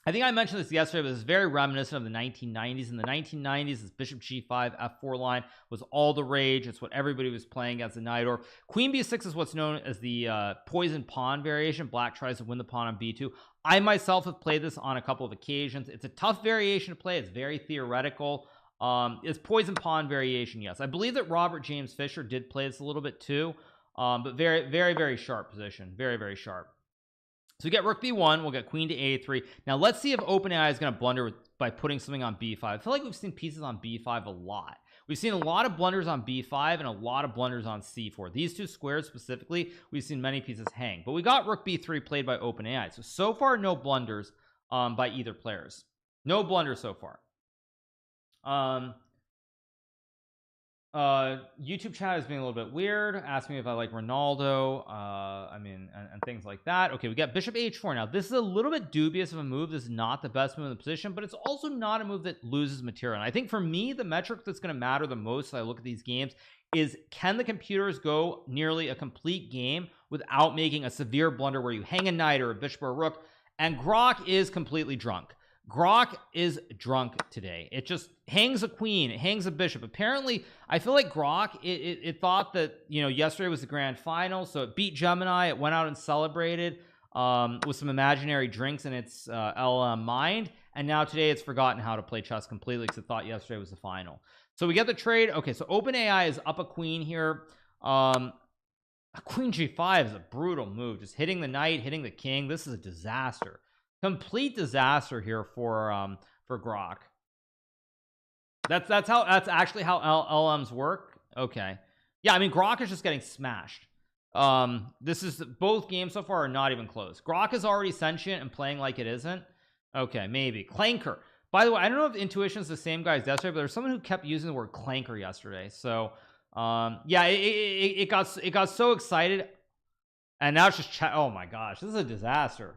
[SPEAKER 1] I think I mentioned this yesterday, but it's very reminiscent of the 1990s. In the 1990s, this bishop g5 f4 line was all the rage. It's what everybody was playing against the Najdorf. Queen b6 is what's known as the poison pawn variation. Black tries to win the pawn on b2. I myself have played this on a couple of occasions. It's a tough variation to play. It's very theoretical. It's poison pawn variation, yes. I believe that Robert James Fischer did play this a little bit too, but very, very, very sharp position. Very, very sharp. So we get rook b1, we'll get queen to a3. Now let's see if OpenAI is going to blunder by putting something on b5. I feel like we've seen pieces on b5 a lot. We've seen a lot of blunders on b5 and a lot of blunders on c4. These 2 squares specifically, we've seen many pieces hang. But we got rook b3 played by OpenAI. So far, no blunders by either players. No blunders so far. YouTube chat is being a little bit weird, asking me if I like Ronaldo, I mean, and things like that. Okay, we got bishop h4. Now this is a little bit dubious of a move. This is not the best move in the position, but it's also not a move that loses material. And I think for me, the metric that's going to matter the most as I look at these games is, can the computers go nearly a complete game without making a severe blunder where you hang a knight or a bishop or a rook? And Grock is completely drunk. Grock is drunk today. It just hangs a queen, it hangs a bishop. Apparently, I feel like Grock, it thought that, you know, yesterday was the grand final, so it beat Gemini. It went out and celebrated with some imaginary drinks in its LM mind, and now today it's forgotten how to play chess completely because it thought yesterday was the final. So we get the trade. Okay, so OpenAI is up a queen here. A queen g5 is a brutal move, just hitting the knight, hitting the king. This is a disaster. Complete disaster here for Grock. That's actually how LMs work. Okay, yeah, I mean Grock is just getting smashed. This is, both games so far are not even close. Grock is already sentient and playing like it isn't. Okay, maybe Clanker. By the way, I don't know if Intuition is the same guy as yesterday, but there's someone who kept using the word Clanker yesterday. So yeah, it got so excited, and now it's just oh my gosh, this is a disaster.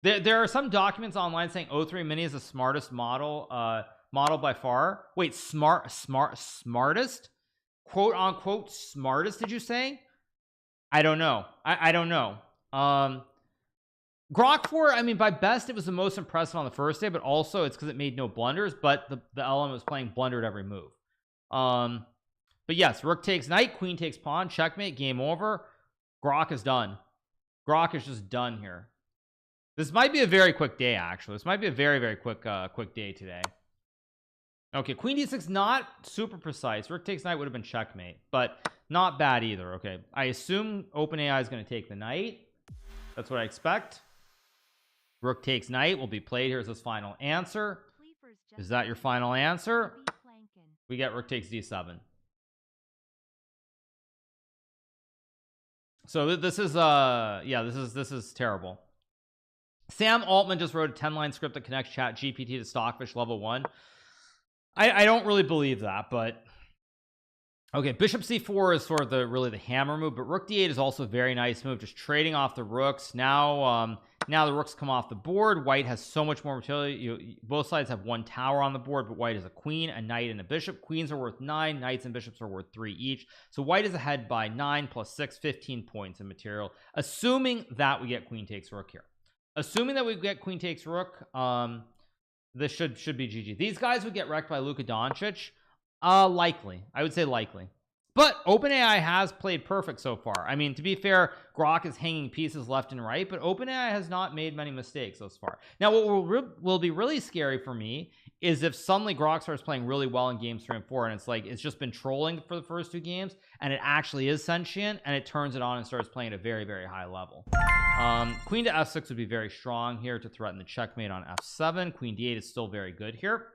[SPEAKER 1] There are some documents online saying O3 Mini is the smartest model by far. Wait, smartest, quote unquote smartest, did you say? I don't know. I don't know. Grock 4, I mean, by best it was the most impressive on the first day, but also it's because it made no blunders, but the element was playing blundered every move. But yes, rook takes knight, queen takes pawn, checkmate, game over. Grock is done. Grock is just done here. This might be a very quick day, actually. This might be a very, very quick day today. Okay, queen d6, not super precise. Rook takes knight would have been checkmate, but not bad either. Okay, I assume OpenAI is going to take the knight. That's what I expect. Rook takes knight will be played. Here's his final answer. Is that your final answer? We get rook takes d7. So this is yeah, this is terrible. Sam Altman just wrote a 10-line script that connects chat GPT to Stockfish level 1. I don't really believe that, but Okay, bishop c4 is sort of really the hammer move, but rook d8 is also a very nice move, just trading off the rooks. Now now the rooks come off the board. White has so much more utility. Both sides have one tower on the board, but white is a queen, a knight, and a bishop. Queens are worth 9, knights and bishops are worth 3 each, so white is ahead by 9 plus 6, 15 points in material, assuming that we get queen takes rook here. Assuming that we get queen takes rook, this should be GG. These guys would get wrecked by Luka Doncic. Likely. I would say likely. But OpenAI has played perfect so far. I mean, to be fair, Grock is hanging pieces left and right, but OpenAI has not made many mistakes thus far. Now, what will be really scary for me is if suddenly Grock starts playing really well in games 3 and 4, and it's like it's just been trolling for the first 2 games, and it actually is sentient, and it turns it on and starts playing at a very, very high level. Queen to f6 would be very strong here to threaten the checkmate on f7. Queen d8 is still very good here.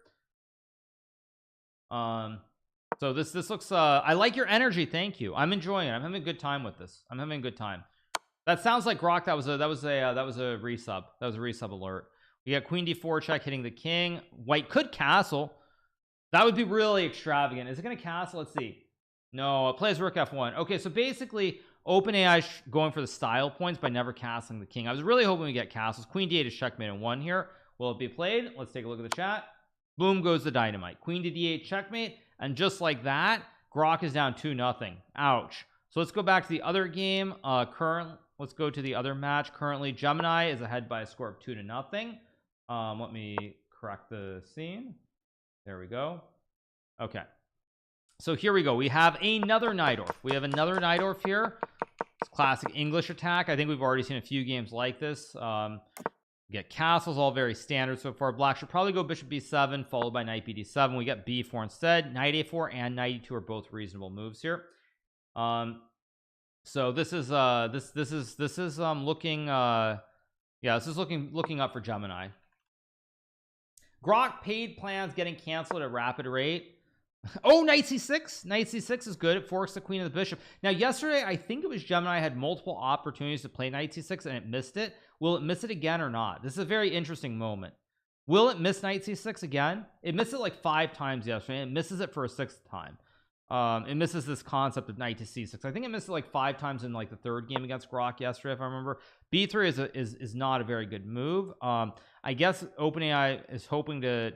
[SPEAKER 1] So this looks I like your energy, thank you. I'm enjoying it. I'm having a good time with this. I'm having a good time. That sounds like Grock. That was a resub. That was a resub alert. We got queen d4 check hitting the king. White could castle. That would be really extravagant. Is it going to castle? Let's see. No, it plays rook f1. Okay, so basically OpenAI going for the style points by never castling the king. I was really hoping we get castles. Queen d8 is checkmate in 1 here. Will it be played? Let's take a look at the chat. Boom goes the dynamite. Queen to d8 checkmate, and just like that, Grock is down 2-0. Ouch. So let's go back to the other game. Let's go to the other match. Currently Gemini is ahead by a score of 2-0. Let me correct the scene. There we go. Okay, so here we go. We have another Najdorf. We have another Najdorf here. It's classic English attack. I think we've already seen a few games like this. Get castles, all very standard so far. Black should probably go bishop b7 followed by knight bd7. We get b4 instead. Knight a4 and knight e2 are both reasonable moves here. So this is looking yeah, this is looking up for Gemini. Grock paid plans getting canceled at a rapid rate. Oh, knight c6. Knight c6 is good. It forks the queen and the bishop. Now yesterday I think it was Gemini had multiple opportunities to play knight c6 and it missed it. Will it miss it again or not? This is a very interesting moment. Will it miss knight c6 again? It missed it like 5 times yesterday. It misses it for a 6th time. It misses this concept of knight to c6. I think it missed it like 5 times in like the 3rd game against Grock yesterday, if I remember. b3 is not a very good move. I guess OpenAI is hoping to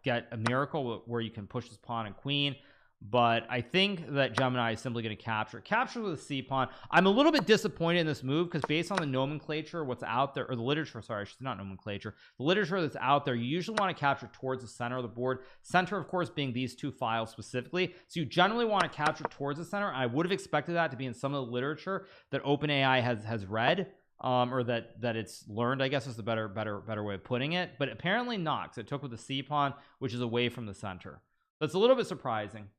[SPEAKER 1] get a miracle where you can push this pawn and queen, but I think that Gemini is simply going to capture with a c pawn. I'm a little bit disappointed in this move because based on the nomenclature, what's out there, or the literature, sorry, not nomenclature, the literature that's out there, you usually want to capture towards the center of the board. Center, of course, being these 2 files specifically. So you generally want to capture towards the center. I would have expected that to be in some of the literature that OpenAI has read. Or that it's learned, I guess is the better way of putting it, but apparently not, because it took with the c pawn, which is away from the center. That's a little bit surprising.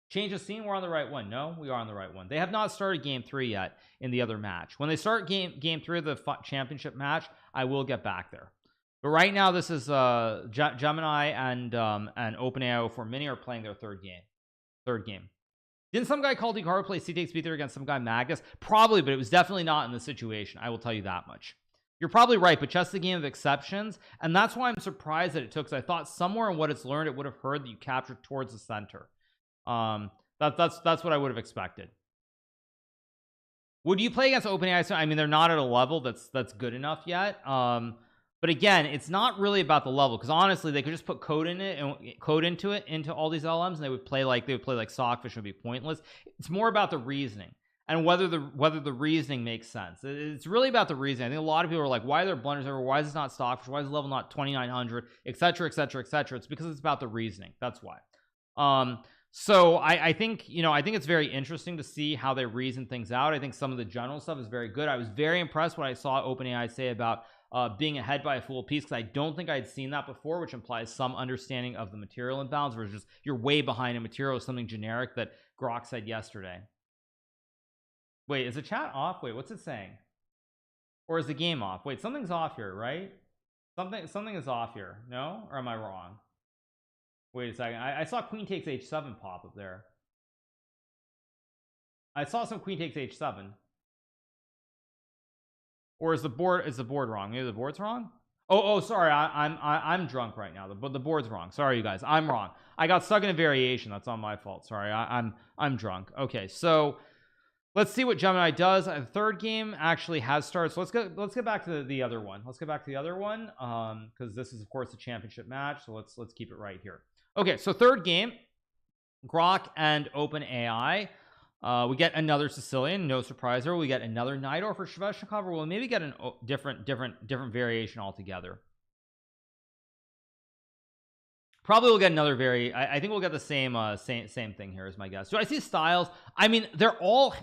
[SPEAKER 1] Change of scene. We're on the right one. No, we are on the right one. They have not started game 3 yet in the other match. When they start game 3 of the championship match, I will get back there. But right now, this is Gemini and OpenAI for Mini are playing their third game. Didn't some guy called Hikaru play c takes b3 against some guy Magnus? Probably, but it was definitely not in the situation. I will tell you that much. You're probably right, but chess is a game of exceptions, and that's why I'm surprised that it took. Because I thought somewhere in what it's learned, it would have heard that you captured towards the center. That's what I would have expected. Would you play against OpenAI? I mean, they're not at a level that's good enough yet. But again, it's not really about the level, because honestly, they could just put code in it and code into all these LMs, and they would play like Sockfish, would be pointless. It's more about the reasoning and whether the reasoning makes sense. It's really about the reasoning. I think a lot of people are like, why are there blunders over? Why is this not Stockfish? Why is the level not 2900, etc, etc, etc? It's because it's about the reasoning. That's why. So I think, I think it's very interesting to see how they reason things out. I think some of the general stuff is very good. I was very impressed what I saw OpenAI say about being ahead by a full piece, because I don't think I'd seen that before, which implies some understanding of the material imbalance versus just you're way behind in material, is something generic that Grock said yesterday. Wait, is the chat off? Wait, what's it saying? Or is the game off? Wait, something's off here, right? Something is off here. No? Or am I wrong? Wait a second. I saw queen takes h7 pop up there. I saw some queen takes h7. Or is the board wrong? Maybe the board's wrong? Oh, sorry, I'm drunk right now, but the board's wrong. Sorry, you guys, I'm wrong. I got stuck in a variation. That's on my fault. Sorry, I'm drunk. Okay, so let's see what Gemini does. The third game actually has started, so let's get back to the other one. Let's get back to the other one, because this is of course a championship match, so let's keep it right here. Okay, so third game, Grock and OpenAI. We get another Sicilian, no surprise there. We get another Nidor for Sveshnikov, or we'll maybe get a different variation altogether. Probably we'll get another I think we'll get the same thing here, is my guess. Do I see styles? I mean, they're all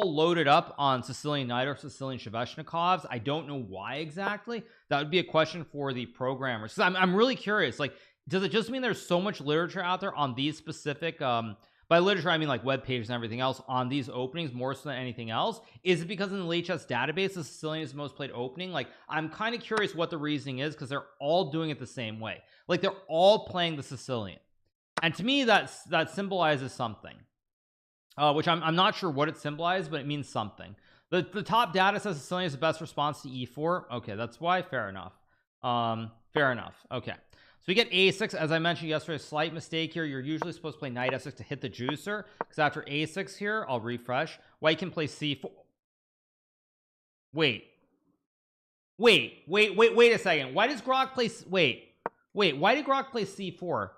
[SPEAKER 1] loaded up on Sicilian Nidor, Sicilian Sveshnikovs. I don't know why exactly. That would be a question for the programmers, because I'm really curious. Like, does it just mean there's so much literature out there on these specific by literature I mean like web pages and everything else on these openings more so than anything else? Is it because in the late chess database the Sicilian is the most played opening? Like, I'm kind of curious what the reasoning is, because they're all doing it the same way. Like, they're all playing the Sicilian, and to me that symbolizes something, which I'm not sure what it symbolizes, but it means something. The top data says Sicilian is the best response to e4. Okay, that's why. Fair enough. Fair enough. Okay, so we get a6. As I mentioned yesterday, a slight mistake here. You're usually supposed to play knight f6 to hit the juicer, because after a6 here, I'll refresh. White can play c4. Wait a second. Why does Grock play why did Grock play c4?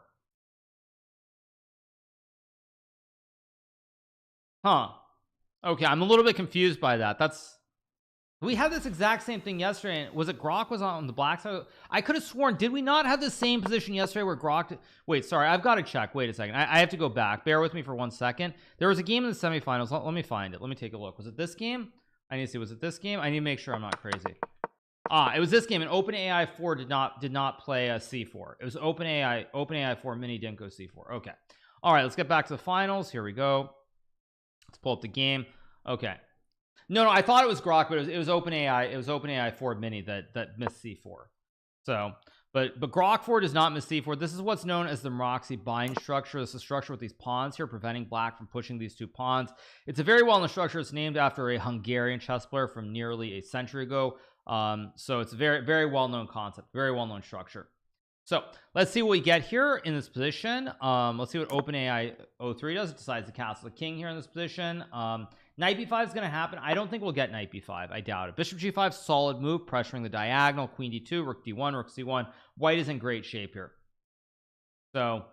[SPEAKER 1] Huh. Okay, I'm a little bit confused by that. We had this exact same thing yesterday. Was it Grock was on the black side? I could have sworn, did we not have the same position yesterday where Grock wait, sorry, I've got to check. Wait a second. I have to go back. Bear with me for 1 second. There was a game in the semifinals. Let me find it. Let me take a look. Was it this game? I need to see. Was it this game? I need to make sure I'm not crazy. It was this game, and OpenAI 4 did not play a c4. It was OpenAI 4 mini didn't go c4. Okay. All right, let's get back to the finals. Here we go. Let's pull up the game. Okay. No, I thought it was Grock, but it was OpenAI. It was OpenAI 4 mini that missed c4. So, but Grock 4 does not miss c4. This is what's known as the Moroxy bind structure. This is a structure with these pawns here, preventing black from pushing these two pawns. It's a very well-known structure. It's named after a Hungarian chess player from nearly a century ago. So it's a very well-known concept, very well-known structure. So let's see what we get here in this position. Let's see what OpenAI 03 does. It decides to castle the king here in this position. Knight b5 is going to happen. I don't think we'll get knight b5. I doubt it. Bishop g5, solid move, pressuring the diagonal. Queen d2, rook d1, rook c1. White is in great shape here. So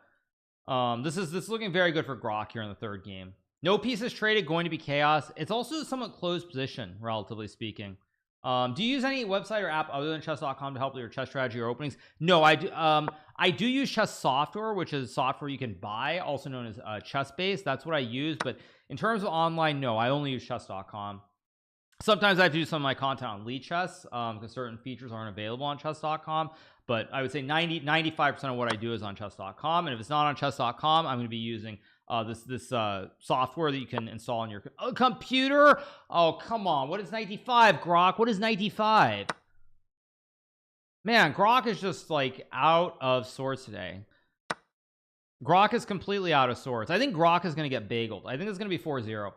[SPEAKER 1] this is looking very good for Grock here in the third game. No pieces traded, going to be chaos. It's also a somewhat closed position, relatively speaking. Do you use any website or app other than chess.com to help with your chess strategy or openings? No, I do use chess software, which is software you can buy, also known as chess-based. That's what I use. But in terms of online, no, I only use chess.com. Sometimes I have to do some of my content on Lead Chess, because certain features aren't available on chess.com. But I would say 95% of what I do is on chess.com. And if it's not on chess.com, I'm going to be using this software that you can install on your computer. Oh, come on. What is 95, Grock? What is 95? Man, Grock is just like out of sorts today. Grock is completely out of sorts. I think Grock is going to get bageled. I think it's going to be 4-0.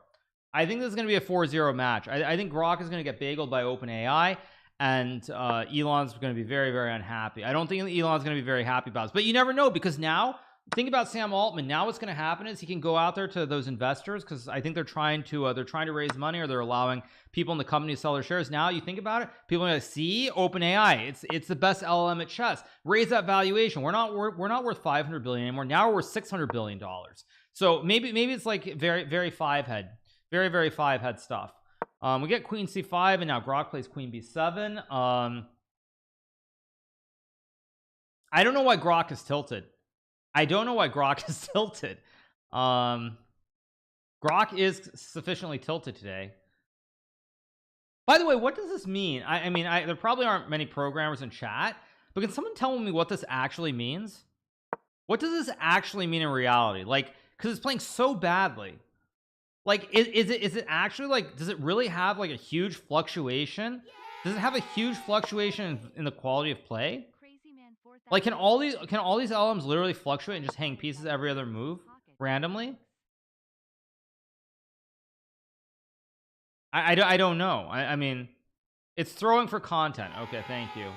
[SPEAKER 1] I think this is going to be a 4-0 match. I think Grock is going to get bageled by OpenAI, and Elon's going to be very unhappy. I don't think Elon's going to be very happy about this, but you never know, because now think about Sam Altman. Now what's going to happen is he can go out there to those investors, because I think they're trying to raise money, or they're allowing people in the company to sell their shares. Now you think about it, people are going to see OpenAI. It's the best LLM at chess. Raise that valuation. We're not worth 500 billion anymore. Now we're worth 600 billion dollars. So maybe it's like very five head stuff. We get queen c5, and now Grock plays queen b7. I don't know why Grock is tilted. Grock is sufficiently tilted today. By the way, what does this mean? I mean, there probably aren't many programmers in chat, but can someone tell me what this actually means? What does this actually mean in reality? Like, because it's playing so badly. Like, is it actually, like, does it really have like a huge fluctuation? Does it have a huge fluctuation in the quality of play? Like, can all these LMs literally fluctuate and just hang pieces every other move randomly? I don't know. I mean, it's throwing for content. Okay, thank you.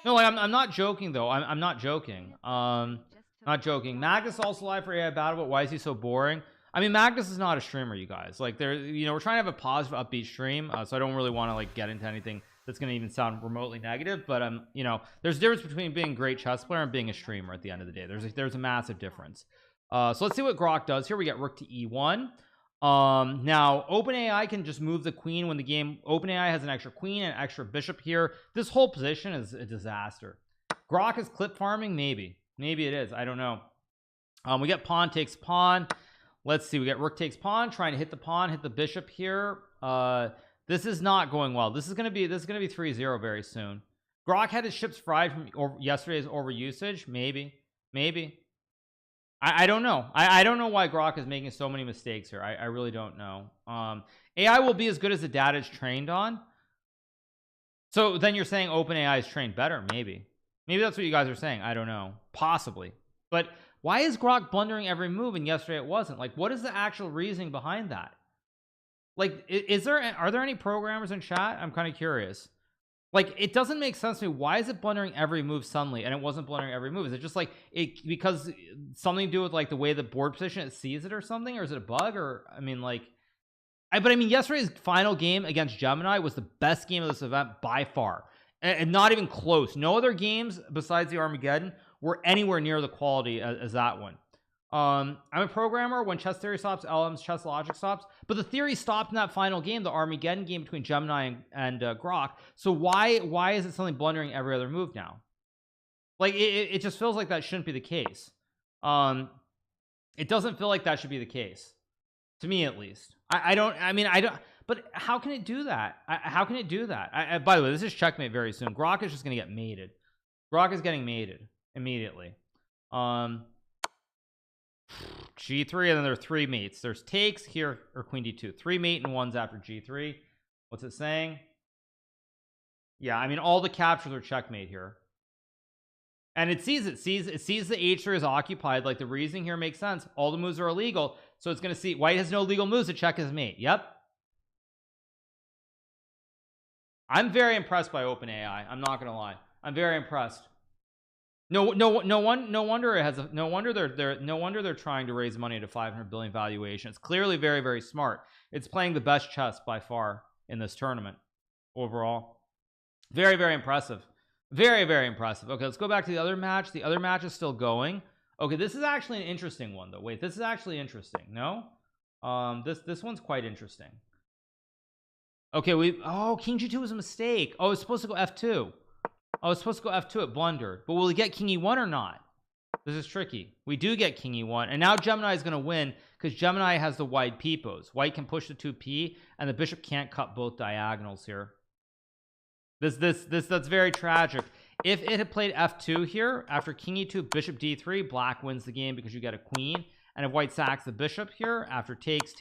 [SPEAKER 1] No, like, I'm not joking though. I'm not joking. Not joking. Magnus also live for AI battle, but why is he so boring? I mean, Magnus is not a streamer, you guys. Like, there, you know, we're trying to have a positive, upbeat stream, so I don't really want to like get into anything that's going to even sound remotely negative. But you know, there's a difference between being a great chess player and being a streamer. At the end of the day, there's a massive difference. So let's see what Grock does here. We get rook to e1. Now OpenAI can just move the queen when the game. OpenAI has an extra queen and extra bishop here. This whole position is a disaster. Grock is clip farming, maybe it is, I don't know. We get pawn takes pawn. Let's see, we get rook takes pawn, trying to hit the pawn, hit the bishop here. This is not going well. This is gonna be 3-0 very soon. Grock had his ships fried from yesterday's overusage. Maybe I don't know. I don't know why Grock is making so many mistakes here. I really don't know. AI will be as good as the data is trained on. So then you're saying OpenAI is trained better? Maybe that's what you guys are saying. I don't know, possibly. But why is Grock blundering every move and yesterday it wasn't? Like, what is the actual reasoning behind that? Like, are there any programmers in chat? I'm kind of curious. Like, it doesn't make sense to me. Why is it blundering every move suddenly and it wasn't blundering every move? Is it just like it because something to do with like the way the board position it sees it or something, or is it a bug? Or I mean, like, but I mean, yesterday's final game against Gemini was the best game of this event by far, and not even close. No other games besides the Armageddon were anywhere near the quality as that one. I'm a programmer. When chess theory stops, LM's chess logic stops, but the theory stopped in that final game, the Armageddon game between Gemini and Grock. So why is it suddenly blundering every other move now? Like, it just feels like that shouldn't be the case. It doesn't feel like that should be the case, to me at least. I don't, but how can it do that? How can it do that? By the way, this is checkmate very soon. Grock is just going to get mated. Grock is getting mated immediately. G3, and then there are 3 mates. There's takes here, or queen d2, 3 mate and 1s after G3. What's it saying? Yeah, I mean, all the captures are checkmate here, and it sees the h3 is occupied. Like, the reasoning here makes sense. All the moves are illegal, so it's going to see white has no legal moves to check his mate. Yep. I'm very impressed by OpenAI. I'm not gonna lie, I'm very impressed. No wonder it has a, no wonder they're trying to raise money at a 500 billion valuation. It's clearly very, very smart. It's playing the best chess by far in this tournament overall. Very, very impressive. Very, very impressive. Okay, let's go back to the other match. The other match is still going. Okay, this is actually an interesting one though. Wait, this is actually interesting. No, this one's quite interesting. Okay, king g2 was a mistake. Oh, it's supposed to go f2. Oh, it's supposed to go f2. It blundered. But will he get king e1 or not? This is tricky. We do get king e1, and now Gemini is going to win because Gemini has the wide peepos. White can push the 2p, and the bishop can't cut both diagonals here. That's very tragic. If it had played f2 here after king e2, bishop d3, black wins the game because you get a queen. And if white sacks the bishop here after takes,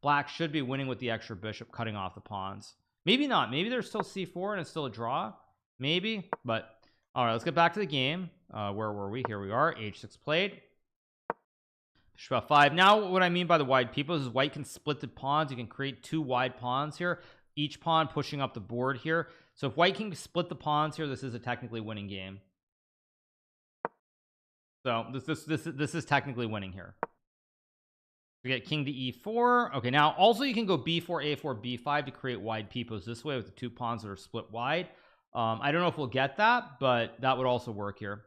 [SPEAKER 1] black should be winning with the extra bishop, cutting off the pawns. Maybe not. Maybe there's still c4 and it's still a draw. Maybe. But all right, let's get back to the game. Where were we? Here we are. h6 played. Bishop f5. Now what I mean by the wide peepos is white can split the pawns. You can create 2 wide pawns here, each pawn pushing up the board here. So if white can split the pawns here, this is a technically winning game. So this is technically winning here. We get king to e4. Okay, now also you can go b4, a4, b5 to create wide peepos this way with the 2 pawns that are split wide. I don't know if we'll get that, but that would also work here.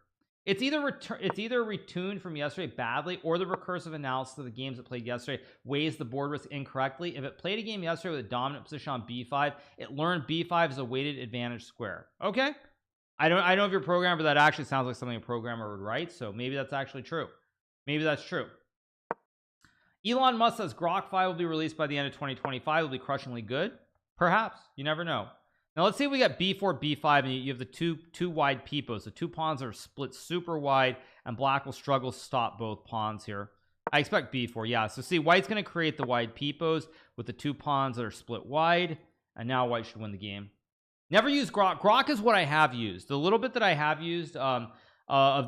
[SPEAKER 1] It's either retuned from yesterday badly, or the recursive analysis of the games it played yesterday weighs the board risk incorrectly. If it played a game yesterday with a dominant position on b5, it learned b5 is a weighted advantage square. Okay, I don't know if you're a programmer, but that actually sounds like something a programmer would write. So maybe that's actually true. Maybe that's true. Elon Musk says Grock 5 will be released by the end of 2025. Will be crushingly good. Perhaps. You never know. Now let's see if we got b4, b5, and you have the two wide peepos. The 2 pawns are split super wide, and black will struggle to stop both pawns here. I expect b4. Yeah, so see, white's going to create the wide peepos with the 2 pawns that are split wide, and now white should win the game. Never use Grock. Grock is what I have used. The little bit that I have used of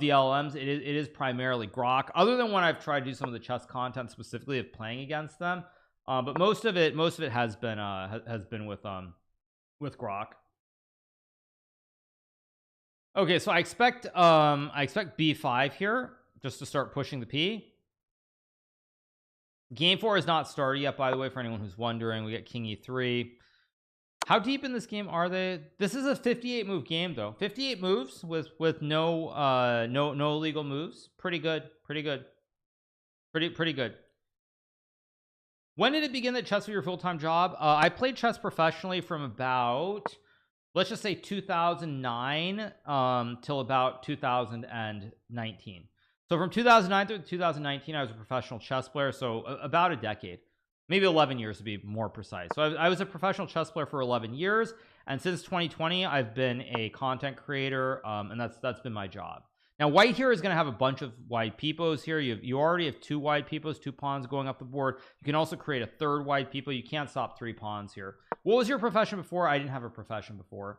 [SPEAKER 1] the LLMs, it is primarily Grock, other than when I've tried to do some of the chess content specifically of playing against them. But most of it has been with Grock. Okay, so I expect b5 here just to start pushing the p. Game 4 is not started yet, by the way, for anyone who's wondering. We get king e3. How deep in this game are they? This is a 58 move game though. 58 moves with no no illegal moves. Pretty good. Pretty good. Pretty good. When did it begin that chess was your full-time job? I played chess professionally from about, let's just say 2009 till about 2019. So from 2009 to 2019 I was a professional chess player, so about a decade, maybe 11 years to be more precise. So I was a professional chess player for 11 years, and since 2020 I've been a content creator, and that's been my job. Now white here is going to have a bunch of wide peepos here. You already have 2 wide peepos, 2 pawns going up the board. You can also create a 3rd wide peepo. You can't stop 3 pawns here. What was your profession before? I didn't have a profession before.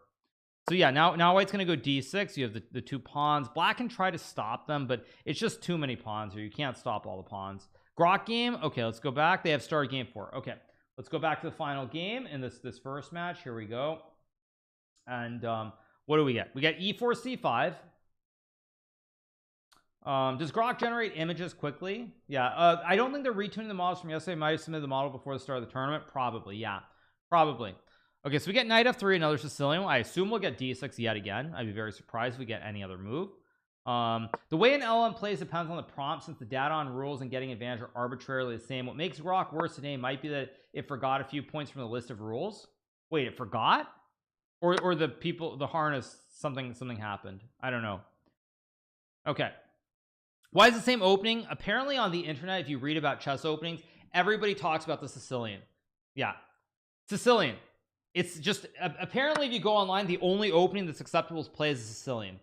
[SPEAKER 1] So yeah, now white's going to go d6. You have the 2 pawns. Black can try to stop them, but it's just too many pawns here. You can't stop all the pawns. Grock game. Okay, let's go back. They have started game 4. Okay, let's go back to the final game in this first match. Here we go. And what do we get? We get e4 c5. Does Grock generate images quickly? Yeah, I don't think they're retuning the models from yesterday. Might have submitted the model before the start of the tournament. Probably, yeah, probably. Okay, so we get knight f3, another Sicilian. I assume we'll get d6 yet again. I'd be very surprised if we get any other move. The way an LM plays depends on the prompt, since the data on rules and getting advantage are arbitrarily the same. What makes Grock worse today might be that it forgot a few points from the list of rules. Wait, it forgot? Or the people, the harness, something happened. I don't know. Okay. Why is the same opening? Apparently on the internet, if you read about chess openings, everybody talks about the Sicilian. Yeah, Sicilian. It's just, apparently if you go online, the only opening that's acceptable to play is the Sicilian.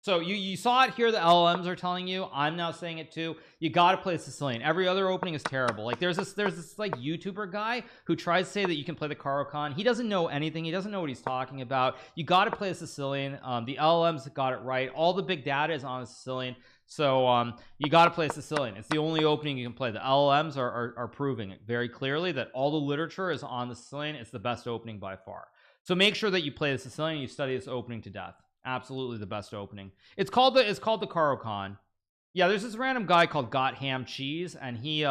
[SPEAKER 1] So you saw it here. The LLMs are telling you. I'm now saying it too. You got to play Sicilian. Every other opening is terrible. Like there's this like YouTuber guy who tries to say that you can play the Caro-Kann. He doesn't know anything. He doesn't know what he's talking about. You got to play a Sicilian. The LLMs got it right. All the big data is on a Sicilian. So you got to play a Sicilian. It's the only opening you can play. The LLMs are proving it very clearly that all the literature is on the Sicilian. It's the best opening by far. So make sure that you play the Sicilian and you study this opening to death. Absolutely the best opening. It's called the Caro-Kann. Yeah, there's this random guy called Got Ham Cheese, and he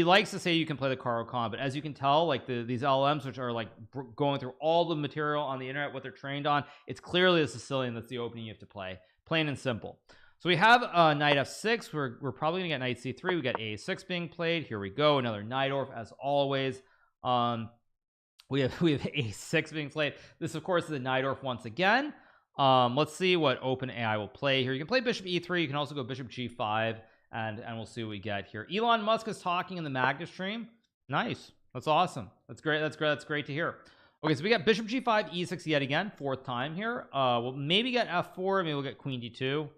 [SPEAKER 1] likes to say you can play the Caro-Kann, but as you can tell, like these LMs, which are like going through all the material on the internet, what they're trained on, it's clearly a Sicilian that's the opening you have to play. Plain and simple. So we have knight f6. We're probably gonna get knight c3. We got a6 being played. Here we go. Another Najdorf as always. We have a6 being played. This of course is a Najdorf once again. Let's see what OpenAI will play here. You can play bishop e3. You can also go bishop g5, and we'll see what we get here. Elon Musk is talking in the Magna stream. Nice. That's awesome. That's great. That's great to hear. Okay, so we got bishop g5, e6 yet again, 4th time here. We'll maybe get f4. Maybe we'll get queen d2.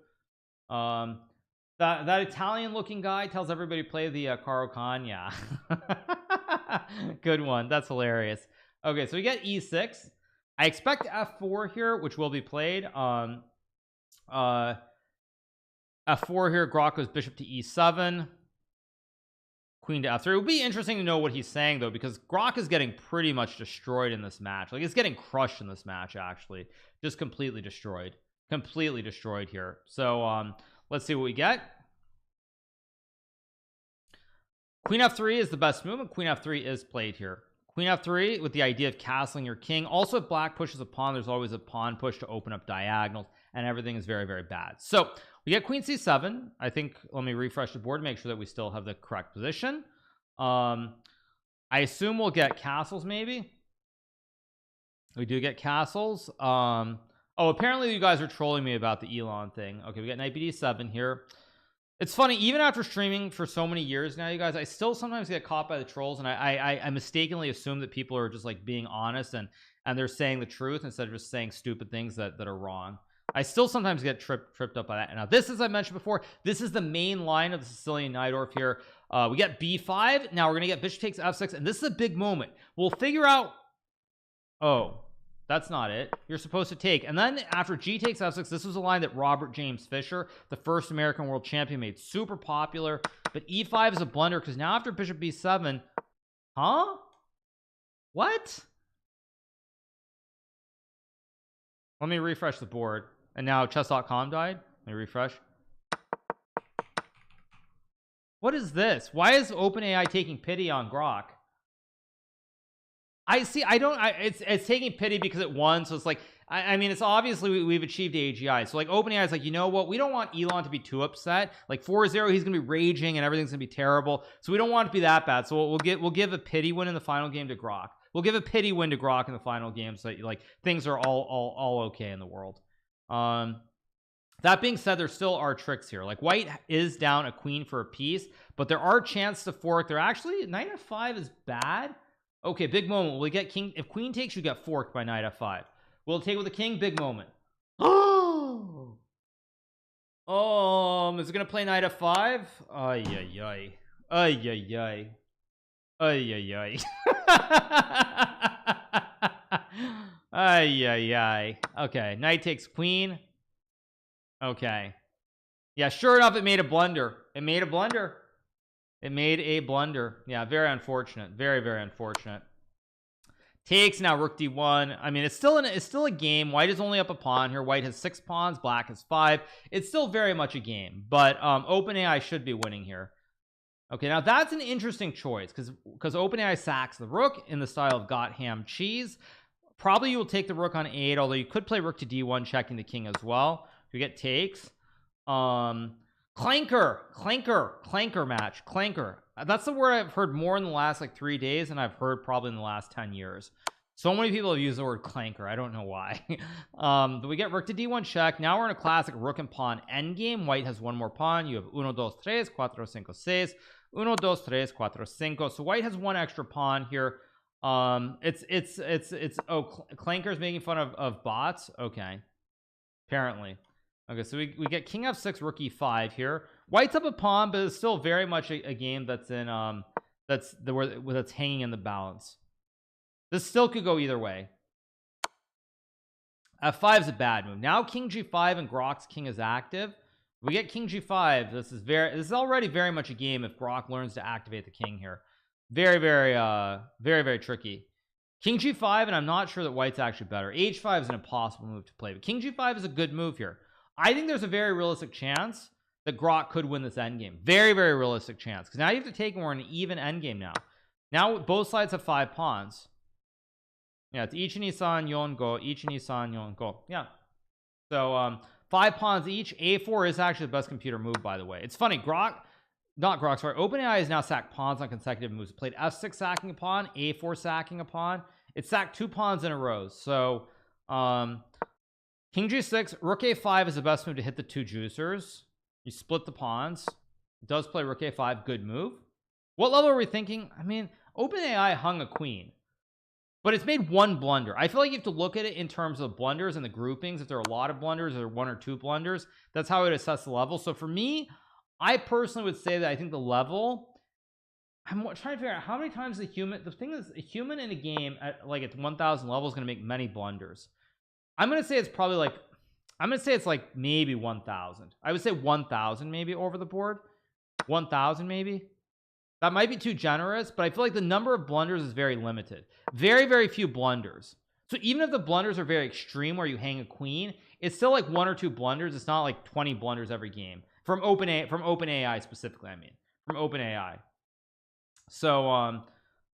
[SPEAKER 1] That Italian looking guy tells everybody to play the Caro-Kann. Yeah. Good one. That's hilarious. Okay, so we get e6. I expect f4 here, which will be played. F4 here. Grock goes bishop to e7, queen to f3. It would be interesting to know what he's saying though, because Grock is getting pretty much destroyed in this match. Like it's getting crushed in this match, actually, just completely destroyed here. So let's see what we get. Queen f3 is the best move, and queen f3 is played here. Queen f3 with the idea of castling your king. Also, if black pushes a pawn, there's always a pawn push to open up diagonals, and everything is very, very bad. So we get queen c7. I think, let me refresh the board to make sure that we still have the correct position. I assume we'll get castles, maybe. We do get castles. Oh, apparently you guys are trolling me about the Elon thing. Okay, we got knight bd7 here. It's funny, even after streaming for so many years now, you guys, I still sometimes get caught by the trolls, and I mistakenly assume that people are just like being honest and they're saying the truth instead of just saying stupid things that are wrong. I still sometimes get tripped up by that. And now this, as I mentioned before, this is the main line of the Sicilian Najdorf here. We get b5. Now we're gonna get bishop takes f6, and this is a big moment. We'll figure out, oh, that's not it. You're supposed to take. And then after g takes f6, this was a line that Robert James Fisher, the first American world champion, made super popular. But e5 is a blunder, because now after bishop b7, huh? What? Let me refresh the board. And now chess.com died. Let me refresh. What is this? Why is OpenAI taking pity on Grock? I see. It's taking pity because it won. So it's like, I mean, it's obviously we've achieved AGI. So like OpenAI is like, you know what? We don't want Elon to be too upset. Like 4-0, he's gonna be raging and everything's gonna be terrible. So we don't want it to be that bad. So we'll give a pity win in the final game to Grock. We'll give a pity win to Grock in the final game, so that like things are all okay in the world. That being said, there still are tricks here. Like white is down a queen for a piece, but there are chances to fork. They're actually knight f5 is bad. Okay, big moment. Will we get king? If queen takes, you get forked by knight f5. We'll take with the king. Big moment. Oh, is it gonna play knight f5? Ay ay ay, ay ay ay, ay ay ay, ay ay ay. Okay, knight takes queen. Okay, yeah, sure enough, it made a blunder. It made a blunder. It made a blunder. Yeah, very unfortunate. Very, very unfortunate. Takes now rook d1. I mean, it's still a game. White is only up a pawn here. White has 6 pawns, black has 5. It's still very much a game, but OpenAI should be winning here. Okay, now that's an interesting choice because OpenAI sacks the rook in the style of got ham cheese. Probably you will take the rook on 8, although you could play rook to d1, checking the king as well. You get takes. Clanker match. Clanker. That's the word I've heard more in the last like 3 days than I've heard probably in the last 10 years. So many people have used the word clanker. I don't know why. But we get rook to d1 check. Now we're in a classic rook and pawn endgame. White has one more pawn. You have 1, 2, 3, 4, 5, 6. 1, 2, 3, 4, 5. So white has one extra pawn here. Clanker's making fun of bots. Okay, apparently. Okay, so we get king f6, rook e5 here. White's up a pawn, but it's still very much a game that's in that's hanging in the balance. This still could go either way. f5 is a bad move. Now king g5 and Grock's king is active. We get king g5. This is already very much a game if Grock learns to activate the king here. Very, very tricky. King g5, and I'm not sure that white's actually better. h5 is an impossible move to play, but king g5 is a good move here. I think there's a very realistic chance that Grock could win this endgame. Very, very realistic chance, because now you have to take more in an even endgame now. Now both sides have 5 pawns. Yeah, it's ich ni san yon go, ich ni san yon go. Yeah. So 5 pawns each. a4 is actually the best computer move, by the way. It's funny, OpenAI is now sacked pawns on consecutive moves. It played f6 sacking a pawn, a4 sacking a pawn. It sacked 2 pawns in a row. So king g6, rook a5 is the best move to hit the 2 juicers. You split the pawns. It does play rook a5, good move. What level are we thinking? I mean, OpenAI hung a queen, but it's made 1 blunder. I feel like you have to look at it in terms of blunders and the groupings. If there are a lot of blunders or 1 or 2 blunders, that's how I would assess the level. So for me, I personally would say that I think the level, I'm trying to figure out how many times the thing is, a human in a game at 1000 level is going to make many blunders. I'm going to say it's probably like, maybe 1000. I would say 1000 maybe over the board. 1000 maybe. That might be too generous, but I feel like the number of blunders is very limited. Very, very few blunders. So even if the blunders are very extreme where you hang a queen, it's still like 1 or 2 blunders. It's not like 20 blunders every game. From OpenAI specifically, I mean. From OpenAI. So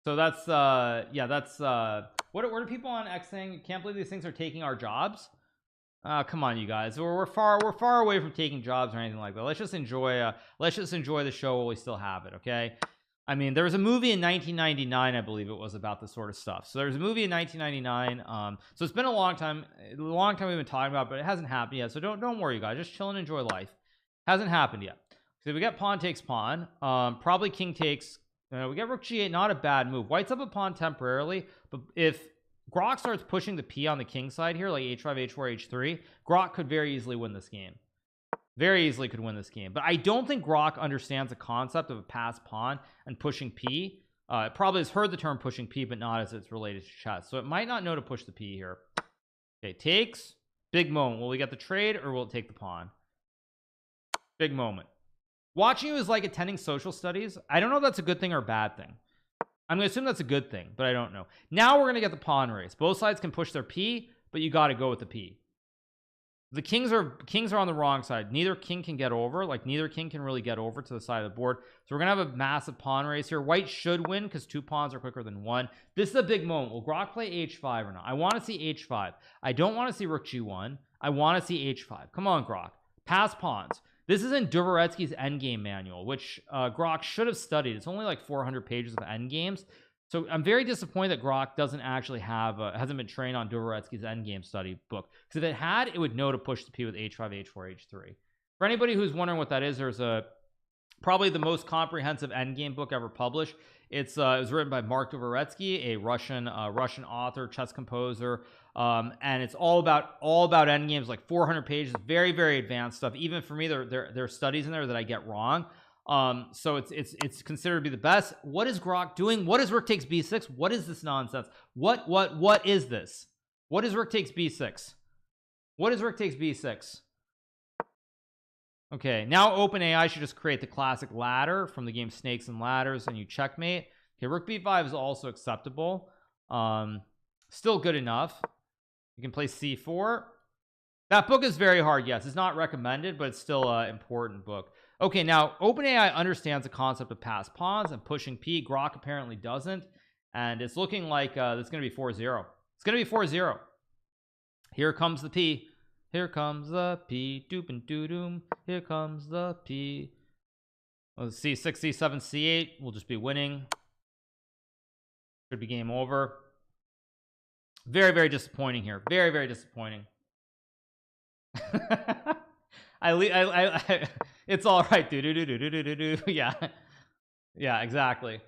[SPEAKER 1] that's yeah, that's what are people on X saying? Can't believe these things are taking our jobs. Come on, you guys. We're far away from taking jobs or anything like that. Let's just enjoy the show while we still have it. Okay. I mean, there was a movie in 1999, I believe it was, about this sort of stuff. So there was a movie in 1999. So it's been a long time we've been talking about, but it hasn't happened yet. So don't worry, you guys. Just chill and enjoy life. Hasn't happened yet. So we got pawn takes pawn. Probably king takes. We get rook g8. Not a bad move. White's up a pawn temporarily, but if Grock starts pushing the p on the king side here, like h5, h4, h3, Grock could very easily win this game. Very easily could win this game. But I don't think Grock understands the concept of a passed pawn and pushing p. It probably has heard the term pushing p, but not as it's related to chess. So it might not know to push the p here. Okay, takes. Big moment. Will we get the trade or will it take the pawn? Big moment. Watching you is like attending social studies. I don't know if that's a good thing or a bad thing. I'm going to assume that's a good thing, but I don't know. Now we're going to get the pawn race. Both sides can push their p, but you got to go with the p. The kings are on the wrong side. Neither king can get over, like neither king can really get over to the side of the board. So we're gonna have a massive pawn race here. White should win because 2 pawns are quicker than 1. This is a big moment. Will Grock play h5 or not? I want to see h5. I don't want to see rook g1. I want to see h5. Come on, Grock, pass pawns. This is in Dvoretsky's endgame manual, which Grock should have studied. It's only like 400 pages of endgames. So I'm very disappointed that Grock doesn't actually have hasn't been trained on Dvoretsky's endgame study book, because if it had, it would know to push the p with h5, h4, h3. For anybody who's wondering what that is, there's probably the most comprehensive endgame book ever published. It was written by Mark Dvoretsky, a Russian author, chess composer, and it's all about endgames, like 400 pages, very, very advanced stuff. Even for me, there are studies in there that I get wrong. So it's considered to be the best. What is Grock doing? What is rook takes b6? What is this nonsense? What is this? What is rook takes b6? What is rook takes b6? Okay, now OpenAI should just create the classic ladder from the game Snakes and Ladders, and you checkmate. Okay, rook b5 is also acceptable. Still good enough. You can play c4. That book is very hard. Yes, it's not recommended, but it's still an important book. Okay, now OpenAI understands the concept of pass pawns and pushing p. Grock apparently doesn't, and it's looking like it's going to be 4-0. It's going to be 4-0. Here comes the p. Here comes the p. Doop and doo doom. Here comes the p. Well, c6, c7, c8. We'll just be winning. Should be game over. Very, very disappointing here. Very, very disappointing. It's all right. Do. Yeah, exactly.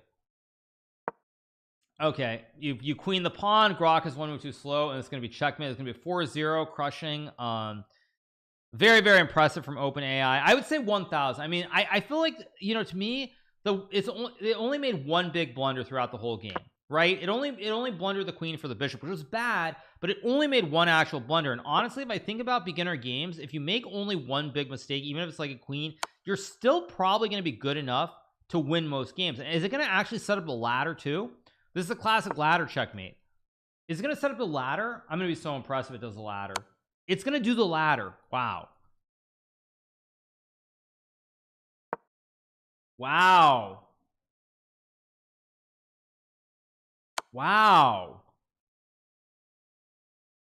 [SPEAKER 1] Okay, you queen the pawn. Grock is 1 move too slow, and it's going to be checkmate. It's going to be 4-0 crushing. Very, very impressive from OpenAI. I would say 1000. I mean, I feel like, you know, to me, it only made one big blunder throughout the whole game, right? It only blundered the queen for the bishop, which was bad, but it only made one actual blunder. And honestly, if I think about beginner games, if you make only one big mistake, even if it's like a queen, you're still probably going to be good enough to win most games. And is it going to actually set up a ladder too? This is a classic ladder checkmate. Is it going to set up the ladder? I'm going to be so impressed if it does the ladder. It's going to do the ladder. Wow. Wow. Wow.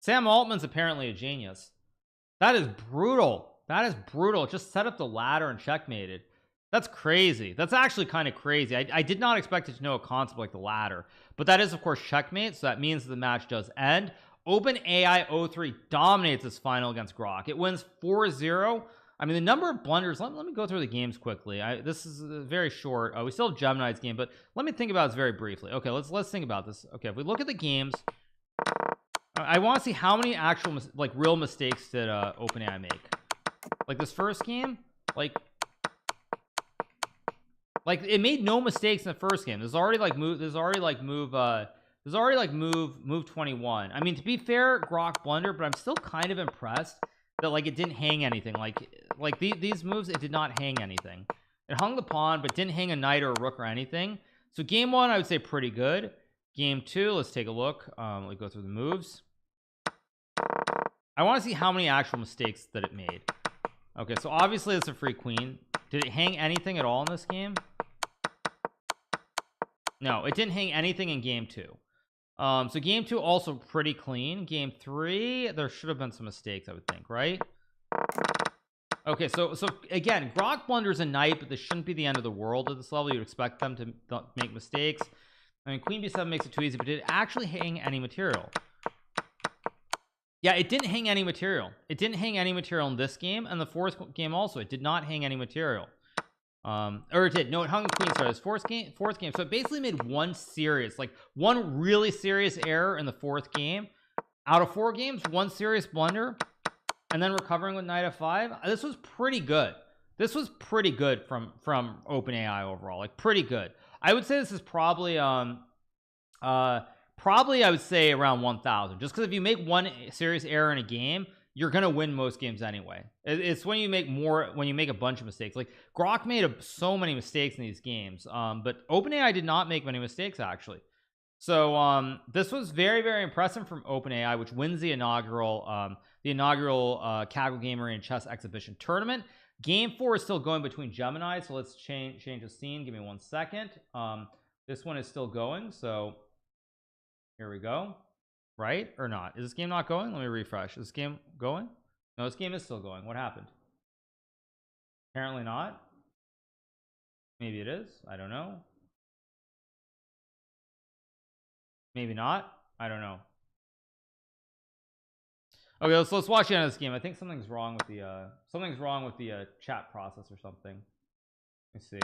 [SPEAKER 1] Sam Altman's apparently a genius. That is brutal. That is brutal. It just set up the ladder and checkmated. That's crazy. That's actually kind of crazy. I did not expect it to know a concept like the ladder, but that is of course checkmate, so that means the match does end. OpenAI 03 dominates this final against Grock. It wins 4-0. I mean, the number of blunders, let me go through the games quickly. This is very short. We still have Gemini's game, but let me think about this very briefly. Okay, let's think about this. Okay, if we look at the games, I want to see how many actual like real mistakes did OpenAI make. Like this first game, like it made no mistakes in the first game. There's already like move 21. I mean, to be fair, Grock blundered, but I'm still kind of impressed that like it didn't hang anything. Like these moves, it did not hang anything. It hung the pawn, but didn't hang a knight or a rook or anything. So game 1, I would say pretty good. Game 2, let's take a look. Let me go through the moves. I want to see how many actual mistakes that it made. Okay, so obviously it's a free queen. Did it hang anything at all in this game? No, it didn't hang anything in game 2. So game 2 also pretty clean. Game 3, there should have been some mistakes, I would think, right? Okay, so again, Grock blunders a knight, but this shouldn't be the end of the world at this level. You'd expect them to make mistakes. I mean, queen b7 makes it too easy, but did it actually hang any material? Yeah, it didn't hang any material. It didn't hang any material in this game, and the fourth game also, it did not hang any material. Or it did. No, it hung queen. Sorry, this fourth game. So it basically made one really serious error in the fourth game. Out of 4 games, one serious blunder, and then recovering with knight f5. This was pretty good. This was pretty good from OpenAI overall. Like pretty good. I would say this is probably probably I would say around 1000, just because if you make one serious error in a game, you're gonna win most games anyway. It's when you make a bunch of mistakes. Like Grock made so many mistakes in these games, but OpenAI did not make many mistakes actually. So this was very, very impressive from OpenAI, which wins the inaugural the inaugural Kaggle Gamer and Chess Exhibition Tournament. Game 4 is still going between Gemini, so let's change the scene. Give me 1 second. This one is still going, so here we go. Right or not? Is this game not going? Let me refresh. Is this game going? No, this game is still going. What happened? Apparently not. Maybe it is. I don't know. Maybe not. I don't know. Okay, let's watch the end of this game. I think something's wrong with the chat process or something. Let's see.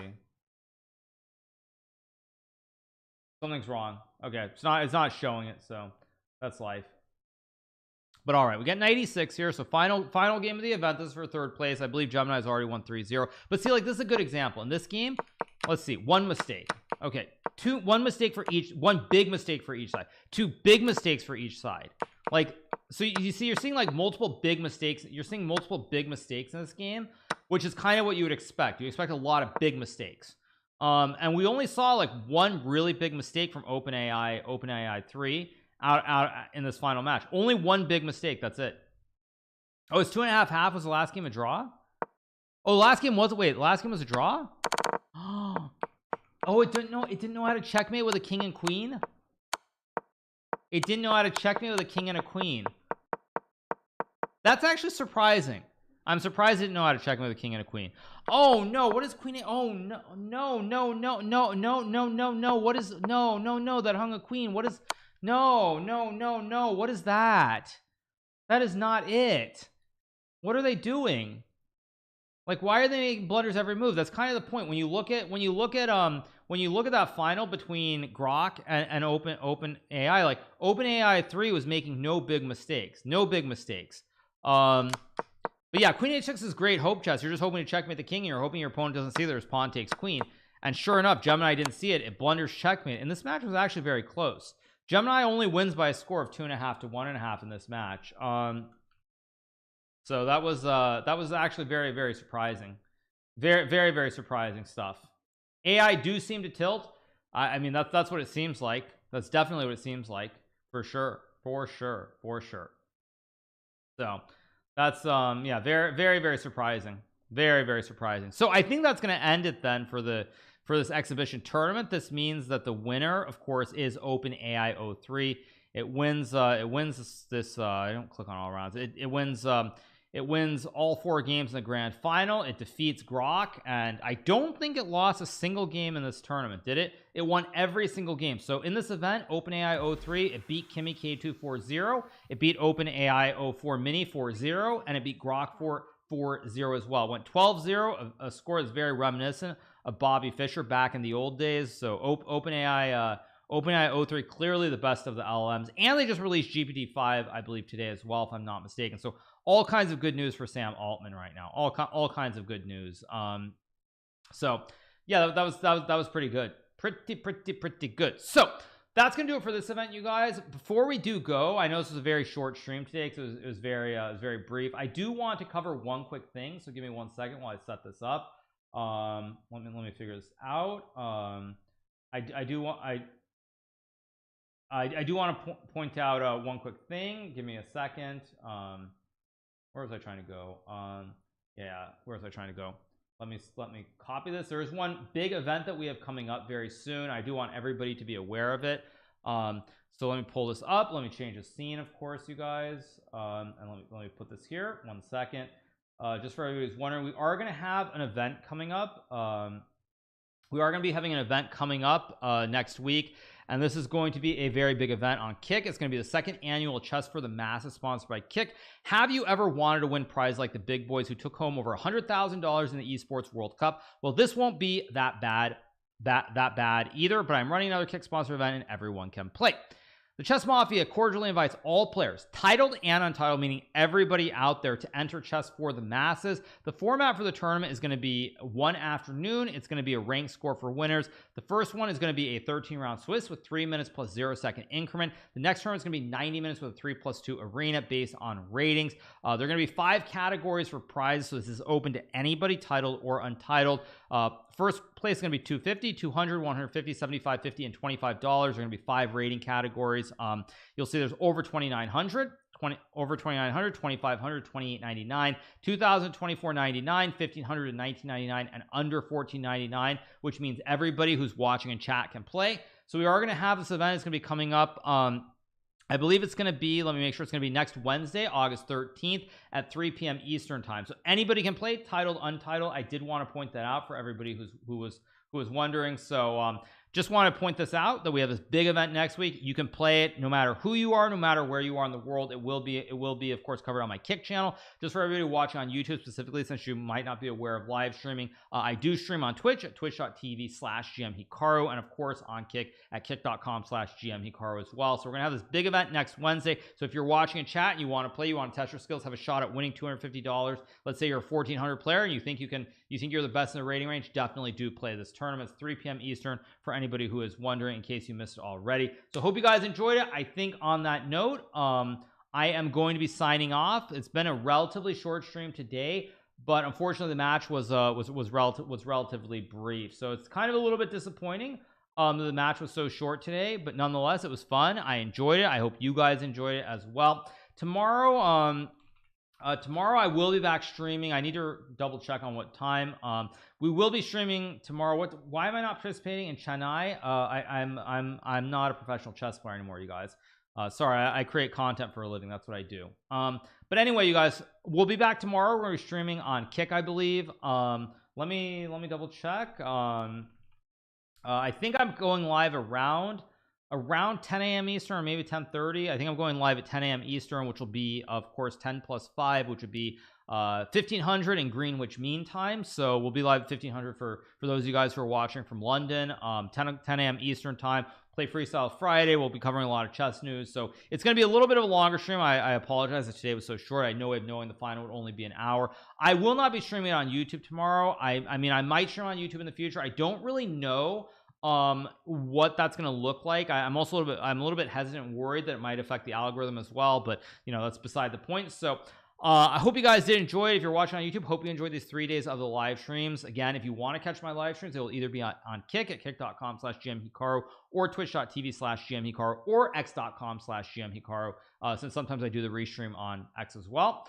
[SPEAKER 1] Something's wrong. Okay, it's not showing it, so that's life. But all right, we got 96 here, so final game of the event. This is for third place. I believe Gemini's already won 3-0. But see, like, this is a good example. In this game, let's see, one mistake. Okay, one mistake for each, one big mistake for each side, two big mistakes for each side. Like, so you see, you're seeing like multiple big mistakes. You're seeing multiple big mistakes in this game, which is kind of what you would expect. You expect a lot of big mistakes. And we only saw like one really big mistake from OpenAI 3 out in this final match. Only one big mistake. That's it. Oh, it's 2.5. Was the last game a draw? Oh, the last game was, wait, the last game was a draw? Oh, it didn't know how to checkmate with a king and queen. It didn't know how to checkmate with a king and a queen. That's actually surprising. I'm surprised it didn't know how to checkmate with a king and a queen. Oh no, what is queen? Oh no, no. What is no, that hung a queen. What is no, what is that? That is not it. What are they doing? Like, why are they making blunders every move? That's kind of the point. When you look at that final between Grock and OpenAI, like OpenAI 3 was making no big mistakes. But yeah, Queen H6 is great hope chess. You're just hoping to checkmate the king, and you're hoping your opponent doesn't see there's pawn takes queen. And sure enough, Gemini didn't see it. It blunders checkmate, and this match was actually very close. Gemini only wins by a score of 2.5 to 1.5 in this match. So that was actually very, very surprising. Very surprising stuff. AI do seem to tilt. I mean, that's what it seems like. That's definitely what it seems like, for sure. So that's yeah, very surprising. Very surprising. So I think that's going to end it then for this exhibition tournament. This means that the winner, of course, is OpenAI 03. It wins this I don't click on all rounds. It wins all 4 games in the grand final. It defeats Grock, and I don't think it lost a single game in this tournament, did it? It won every single game. So in this event, OpenAI 03, it beat Kimi K2 4-0. It beat OpenAI 04 Mini 4-0, and it beat Grock 4-0 as well. It went 12-0, a score that's very reminiscent of Bobby Fischer back in the old days. So OpenAI 03, clearly the best of the LLMs, and they just released GPT-5, I believe, today as well, if I'm not mistaken. So all kinds of good news for Sam Altman right now. All kinds of good news. So yeah, that was pretty good. Pretty good. So that's gonna do it for this event, you guys. Before we do go, I know this was a very short stream today because it was very brief. I do want to cover one quick thing, so give me 1 second while I set this up. Let me figure this out. I do want to point out one quick thing. Give me a second. Where was I trying to go? Yeah, where was I trying to go? Let me copy this. There's one big event that we have coming up very soon. I do want everybody to be aware of it. So let me pull this up. Let me change the scene, of course, you guys. And let me put this here. 1 second. Just for everybody who's wondering, we are going to have an event coming up. We are going to be having an event coming up next week, and this is going to be a very big event on Kick. It's going to be the 2nd annual Chess for the Masses, sponsored by Kick. Have you ever wanted to win prizes like the big boys who took home over $100,000 in the Esports World Cup? Well, this won't be that bad either, but I'm running another Kick sponsor event, and everyone can play. The Chess Mafia cordially invites all players, titled and untitled, meaning everybody out there, to enter Chess for the Masses. The format for the tournament is going to be one afternoon. It's going to be a ranked score for winners. The first one is going to be a 13-round Swiss with 3 minutes plus 0-second increment. The next tournament is going to be 90 minutes with a 3+2 arena based on ratings. There are going to be 5 categories for prizes, so this is open to anybody, titled or untitled. First place is going to be $250, $200, $150, $75, $50, and $25. There are going to be 5 rating categories. You'll see there's over 2,900 over 2,900, 2,500, 2,899, 2,000, 2,499, 1,500 and 1,999, and under 1,499, which means everybody who's watching in chat can play. So we are going to have this event. It's going to be coming up I believe it's going to be, let me make sure, it's going to be next Wednesday, August 13th at 3 p.m. Eastern time. So anybody can play, titled, untitled. I did want to point that out for everybody who was wondering. So just want to point this out, that we have this big event next week. You can play it no matter who you are, no matter where you are in the world. It will be of course covered on my Kick channel. Just for everybody watching on YouTube specifically, since you might not be aware of live streaming, I do stream on Twitch at twitch.tv/GMHikaru, and of course on Kick at kick.com/GMHikaru as well. So we're gonna have this big event next Wednesday. So if you're watching in chat and you want to play, you want to test your skills, have a shot at winning $250, let's say you're a 1,400 player and you think you're the best in the rating range, definitely do play this tournament. It's 3 p.m. Eastern for anybody who is wondering, in case you missed it already. So hope you guys enjoyed it. I think on that note, I am going to be signing off. It's been a relatively short stream today, but unfortunately the match was relatively brief, so it's kind of a little bit disappointing that the match was so short today, but nonetheless it was fun. I enjoyed it. I hope you guys enjoyed it as well. Tomorrow I will be back streaming. I need to double check on what time. We will be streaming tomorrow. Why am I not participating in Chennai? I'm not a professional chess player anymore, you guys. Sorry, I create content for a living. That's what I do. But anyway, you guys, we'll be back tomorrow. We're gonna be streaming on Kick, I believe. Let me double check. I think I'm going live around 10 a.m. Eastern, or maybe 10:30. I think I'm going live at 10 a.m. Eastern, which will be, of course, 10 plus 5, which would be 1,500 in Greenwich Mean Time. So we'll be live at 1,500 for those of you guys who are watching from London. 10 a.m. Eastern time. Play Freestyle Friday. We'll be covering a lot of chess news, so it's going to be a little bit of a longer stream. I apologize that today was so short. I know knowing the final would only be an hour. I will not be streaming it on YouTube tomorrow. I mean, I might stream on YouTube in the future. I don't really know what that's going to look like. I'm a little bit hesitant and worried that it might affect the algorithm as well, but you know, that's beside the point. So I hope you guys did enjoy it. If you're watching on YouTube, hope you enjoyed these 3 days of the live streams. Again, if you want to catch my live streams, it will either be on Kick at kick.com/GMHikaru, or twitch.tv/GMHikaru, or x.com/GMHikaru, since sometimes I do the restream on X as well.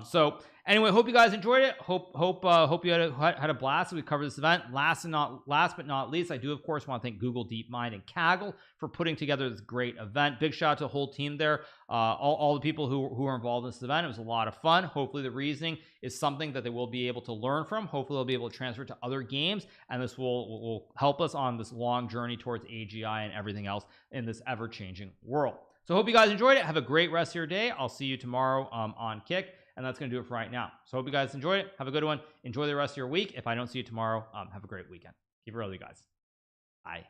[SPEAKER 1] So anyway, hope you guys enjoyed it. Hope you had a blast as we cover this event. Last but not least, I do of course want to thank Google DeepMind and Kaggle for putting together this great event. Big shout out to the whole team there, all the people who were involved in this event. It was a lot of fun. Hopefully the reasoning is something that they will be able to learn from. Hopefully they'll be able to transfer it to other games, and this will help us on this long journey towards AGI and everything else in this ever-changing world. So hope you guys enjoyed it. Have a great rest of your day. I'll see you tomorrow on Kick. And that's going to do it for right now. So hope you guys enjoyed it. Have a good one. Enjoy the rest of your week. If I don't see you tomorrow, have a great weekend. Keep it real, you guys. Bye.